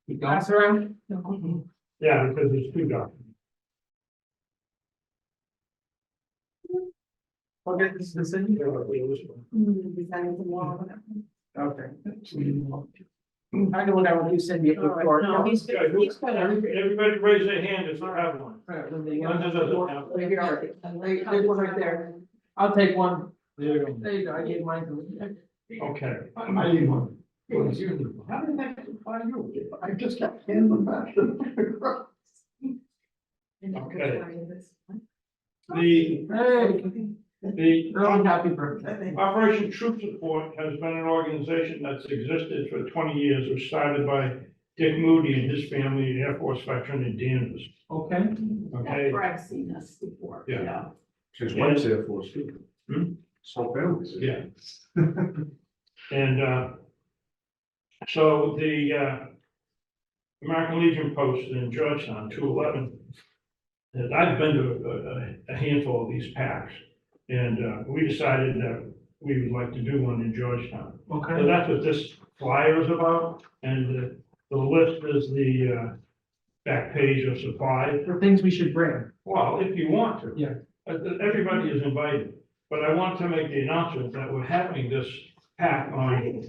Keep going. Pass around. yeah, because there's 2 documents. Okay, this is the city. Yeah, this one. Okay. I can look at what you send me a quick report. No, he's Yeah, he's got everything. Everybody raise their hand if you have one. Linda doesn't have one. There's one right there. I'll take one. There you go. There you go, I gave mine to. Okay. I need one. How did I find you? I just kept handing them back. Okay. The, Hey, the early happy birthday. Operation Troop Support has been an organization that's existed for 20 years. It was started by Dick Moody and his family, Air Force veteran in Danvers. Okay. Okay, Where I've seen this before, Yeah. yeah. His wife's Air Force too. Hmm? Small families. yeah. And, so the, American Legion post in Georgetown, 211. And I've been to a handful of these packs, and, we decided that we would like to do one in Georgetown. So Okay. that's what this flyer is about, and the list is the back page of supplies. For things we should bring. Well, if you want to. Yeah. Everybody is invited, but I want to make the announcement that we're having this pack on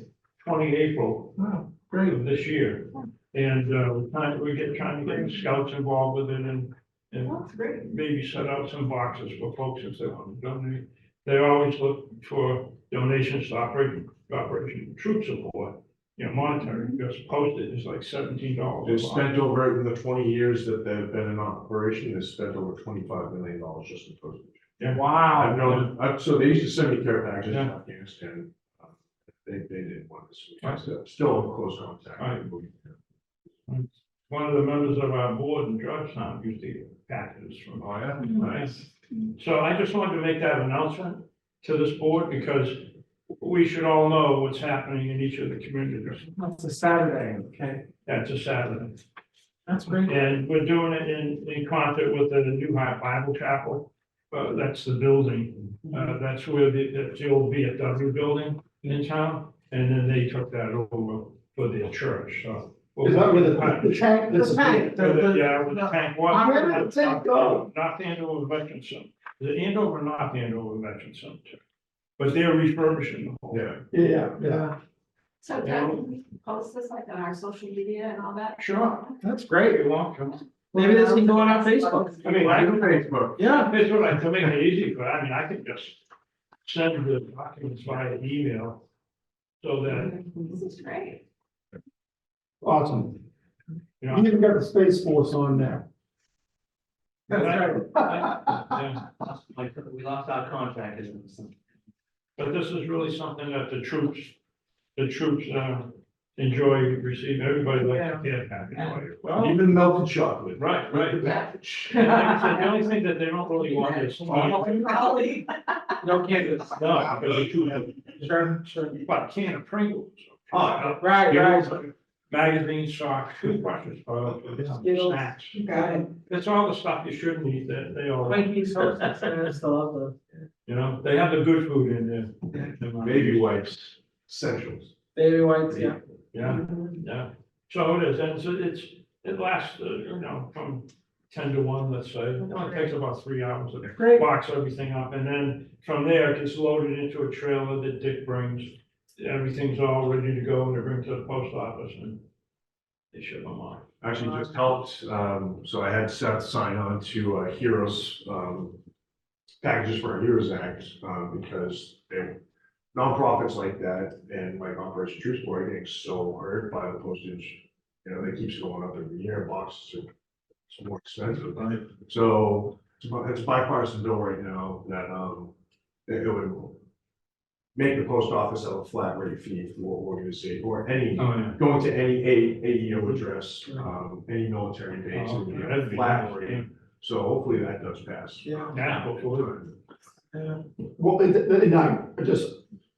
20 April Wow, great. of this year. And we're trying to get scouts involved with it and That's great. maybe set out some boxes for folks if they want to donate. They always look for donations to Operation Troop Support, monetary, because postage is like $17. They've spent over, in the 20 years that they've been in operation, they've spent over $25 million just in postage. I've Wow. known, so they used to send me care packages in Yeah. Afghanistan. They didn't want this, still in close contact. Right. One of the members of our board in Georgetown used to get packages from. Oh, yeah, Nice. So I just wanted to make that announcement to this board because we should all know what's happening in each of the communities. That's a Saturday, okay. That's a Saturday. That's great. And we're doing it in concert with the New Heart Bible Chapel. That's the building. That's where that's the old VFW building in town. And then they took that over for their church, so. Is that where the tank? The tank, Yeah, with the tank. Well, Where did the tank go? North Andover Veteran Center, the Andover, North Andover Veteran Center. But they're refurbishing the whole. Yeah. Yeah. Yeah, So Doug, can we post this like on our social media and all that? Sure. that's great. You're welcome. Maybe this can go on our Facebook. I mean, I don't Facebook. Yeah, It's what to make it easy, but I mean, I could just send the documents via email. So that, This is great. Awesome. you You know. even got the Space Force on there. that's right. Yeah. Like, we lost our contract. But this is really something that the troops enjoy receiving. Everybody likes a care package. Well, Even melted chocolate. Right, right. The Like package. I said, the only thing that they don't really want is. no candidates. No, because they're too heavy. Sure. But a can of Pringles. Right. Magazines, socks, toothbrushes, snacks. Got it. It's all the stuff you shouldn't eat that they all, Thank you so much. I still love those. they have the good food in there. Baby wipes, essentials. Baby whites, yeah. Yeah, yeah, so it is, and so it lasts, from 10 to 1, let's say, it only takes about 3 hours to Great. box everything up, and then from there, it gets loaded into a trailer that Dick brings. Everything's all ready to go, and they bring to the post office, and they ship them off. Actually just helped, so I had Seth sign on to Heroes, packages for our Heroes Act, because they're nonprofits like that and like Operation Truth Boy are getting so hurt by the postage. It keeps going up every year, boxes are so more expensive. Right. So it's a bipartisan bill right now that, it would make the post office have a flat rate fee for organization or any, Oh, yeah. going to any AEO address, any military base, it would be a That'd be flat nice, rate. So hopefully that does pass. Yeah. Yeah, hopefully. Well, and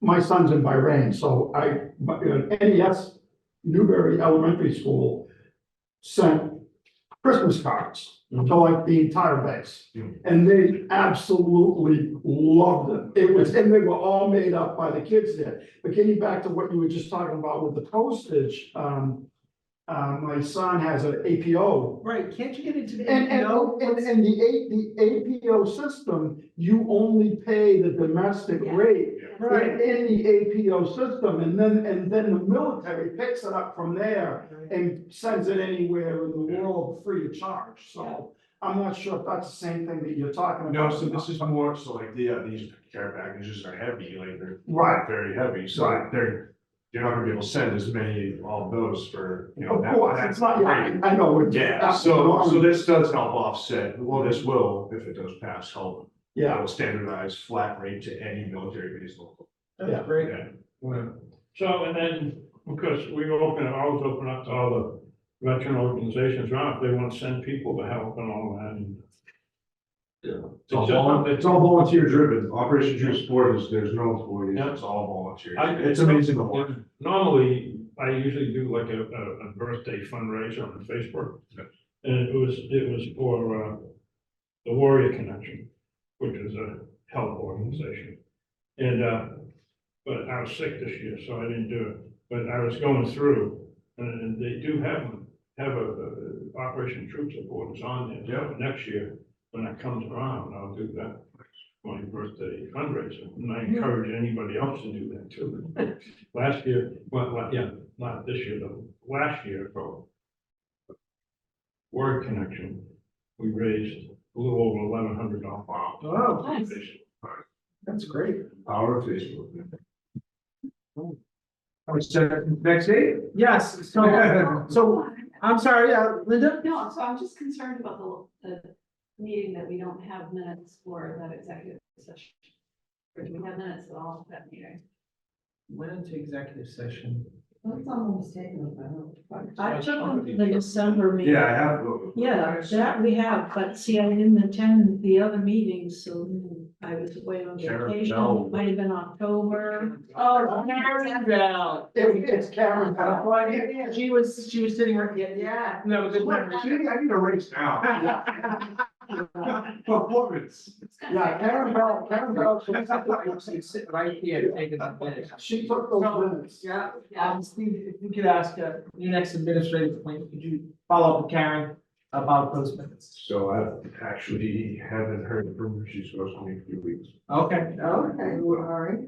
my son's in Bahrain, so NES Newberry Elementary School sent Christmas cards to like the entire base. Mm. And they absolutely loved them. And they were all made up by the kids there. But getting back to what you were just talking about with the postage, my son has an APO. Right, can't you get into the And APO? the APO system, you only pay the domestic Yeah. rate Right. in the APO system, and then the military picks it up from there and sends it anywhere in the world free of charge, so I'm not sure if that's the same thing that you're talking about. No, so this is more, so like, these care packages are heavy, like they're Right. very heavy, so Right. you're not gonna be able to send as many, all of those for, Of course, it's not, yeah, I know. it's Yeah, absolutely so wrong. this does help offset, well, this will, if it does pass, help. Yeah, Standardized flat rate to any military base local. That's great. Yeah. So, and then, of course, we always open up to all the veteran organizations around, if they want to send people to help and all that, and. It's all volunteer driven, Operation True Support there's no employees, Yeah. it's all volunteers, I- it's amazing to watch. Normally, I usually do like a birthday fundraiser on Facebook. And it was for, the Warrior Connection, which is a help organization. And, but I was sick this year, so I didn't do it, but I was going through, and they do have a Operation Troop Support is on there. Yeah. So next year, when that comes around, I'll do that, my birthday fundraiser, and I encourage anybody else to do that too. Last year, not this year, though, last year for Word Connection, we raised a little over $1,100. Wow. Oh, Nice. that's great. Power of Facebook. Next date? Yes, so, I'm sorry, Linda? No, so I'm just concerned about the meeting that we don't have minutes for that executive session. Or do we have minutes at all for that meeting? Went into executive session. That's almost taken, I took them to the December meeting. Yeah, I have. Yeah, that we have, but see, I didn't attend the other meetings, so I was away on Karen vacation, Bell. it might have been October. Oh, Karen Bell. it's Karen. She was sitting right, yeah, no, good memory. I need a raise now. Performance. Yeah, Karen Bell, Right here, taking that minute. she took those minutes. Yeah, Yeah. Steve, if we could ask, your next administrative point, could you follow up with Karen about those minutes? So I actually haven't heard from her, she's supposed to be a few weeks. Okay. Okay, all right.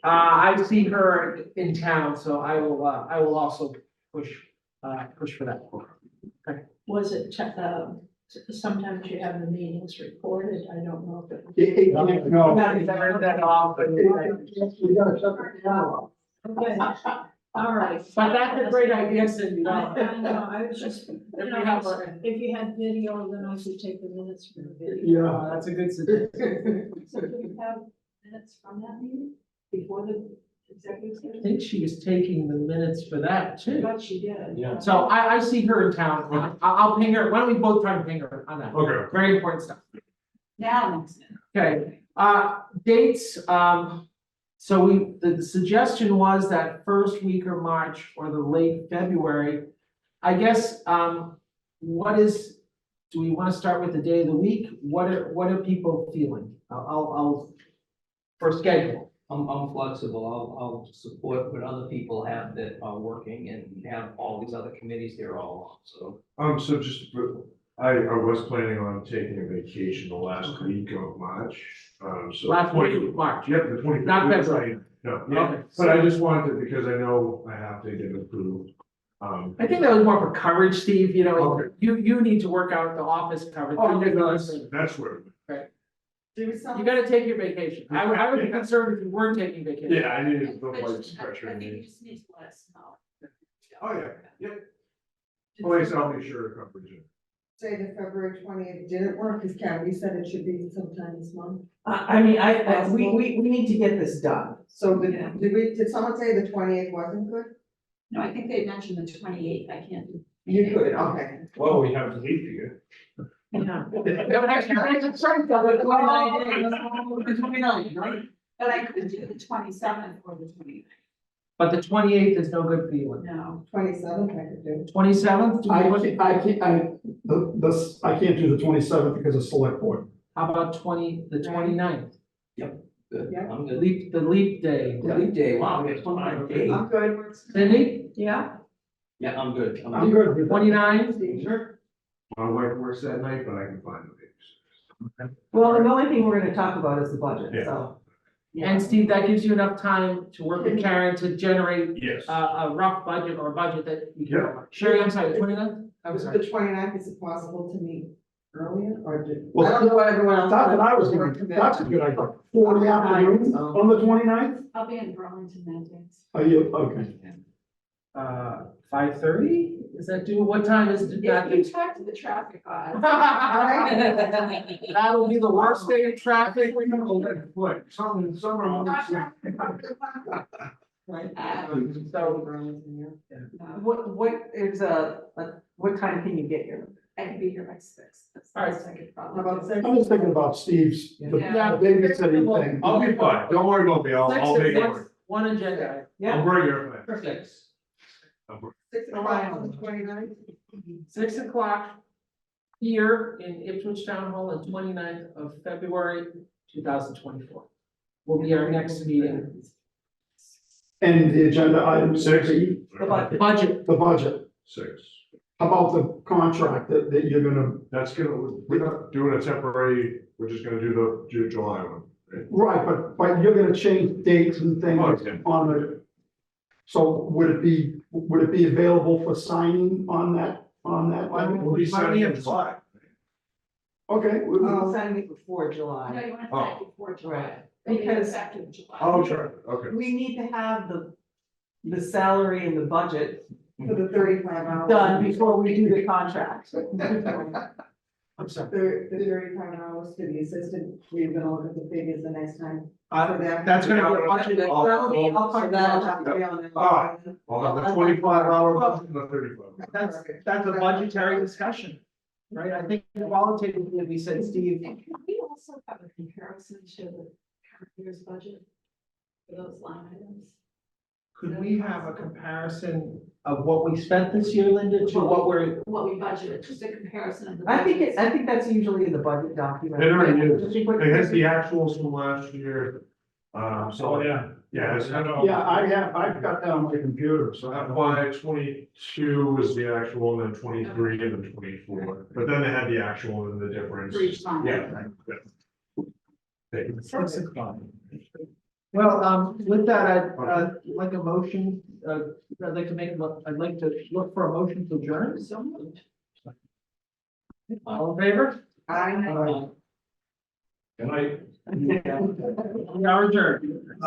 I've seen her in town, so I will also push for that. Was it, sometimes you have the meetings recorded, I don't know if it. No. I heard that off, but. We gotta shut the camera off. Okay, all right. But that's a great idea, Cindy. I know, I was just, If we have a- if you had video, then I could take the minutes from the video. Yeah. That's a good suggestion. So do we have minutes from that meeting before the executive I session? think she was taking the minutes for that I too. thought she did. Yeah. So I see her in town. I'll ping her. Why don't we both try and ping her on that? Okay. Very important stuff. Now, next minute. Okay, dates, so the suggestion was that first week of March or the late February. I guess, do we want to start with the day of the week? What are people feeling? I'll for schedule. I'm flexible. I'll support what other people have that are working and have all these other committees they're all on, so. So just, I was planning on taking a vacation the last week of March, so. Last week of March. Yep, the 20th. Not February. No, Okay. but I just wanted to, because I know I have to get it approved. I think that was more for coverage, Steve, you know, Okay. you need to work out the office coverage. Oh, yeah, no, that's where. There was some. You gotta take your vacation. I would be concerned if you weren't taking vacation. Yeah, I needed the But lights pressure. I think you just need to let us know. Oh, yeah, yep. Well, like I said, I'll make sure to coverage it. Say the February 20th didn't work, because Kathy said it should be sometime this month. I mean, we need to get this done. So Yeah. did someone say the 28th wasn't good? No, I think they mentioned the 28th, I can't do. You could, okay. Well, we have to leave here. Yeah. But I could do the 27th or the 29th. But the 28th is no good for you. No, 27th I could do. 27th? I can't do the 27th because of select board. How about the 29th? Good, Yeah. I'm good. The leap day. The leap day, wow, we have 29 days. I'm good. Cindy? Yeah, Yeah, I'm good. I'm good with that. 29? Sure. My wife works that night, but I can find the dates. Well, the only thing we're gonna talk about is the budget, Yeah. so. And Steve, that gives you enough time to work with Karen to generate Yes. a rough budget or a budget that you can. Yeah. Sherry, I'm sorry, 29th? I'm Was sorry. the 29th, is it possible to meet earlier, or did? Well, I don't know what everyone else. That's what I was thinking, that's a good idea. 4 in the afternoon on the 29th? I'll be in Burlington that day. Are you, okay. 5:30? Is that due? What time is If that? you talk to the traffic odds. That'll be the worst day of traffic. What, some are. Right. So, What is what time can you get here? I could be here by 6. That's the All right. best I could How probably about do. 6? I'm just thinking about Steve's, the Yeah. babysitting thing. I'll be fine, don't worry about me, I'll make it work. One agenda. I'll bring your plan. 6. 6 o'clock on the 29th? 6 o'clock here in Ipswich Town Hall on 29th of February, 2024. Will be our next meeting. And the agenda item 6, Six. Budget. the budget. 6. How about the contract that you're gonna, That's gonna, we're not doing a temporary, we're just gonna do the July one. Right? right, but you're gonna change dates and things Oh, yeah. on the. So would it be available for signing on that? We'll be signing in July. Okay. We're signing it before No, July, you want to Oh. say before July. Right. It'll be Because- effective July. Oh, sure, okay. we need to have the salary and the budget For the 35 hours. done before we do the contract. I'm sorry. The 35 hours for the assistant, we're gonna look at the figures the next time. That's gonna be a budget. I'll talk that'll have to be on the. Ah. Well, the 25-hour budget and the 35. That's a budgetary discussion, right? I think qualitatively, we said, Steve, And can we also have a comparison to the current year's budget for those line items? could we have a comparison of what we spent this year, Linda, to what we're? What we budgeted, just a comparison of the. I think budgets. I think that's usually in the budget document. It already is. It has the actuals from last year. So, yeah. yeah, it's Yeah, I've got that on my computer, so. FY 22 is the actual, and then 23 and then 24, but then they had the actual and the difference. For each line. Yeah. Right, yeah. Thank you. 6 o'clock. Well, with that, I'd like a motion, I'd like to look for a motion to adjourn. So moved. All in favor? I. Good night. We are adjourned.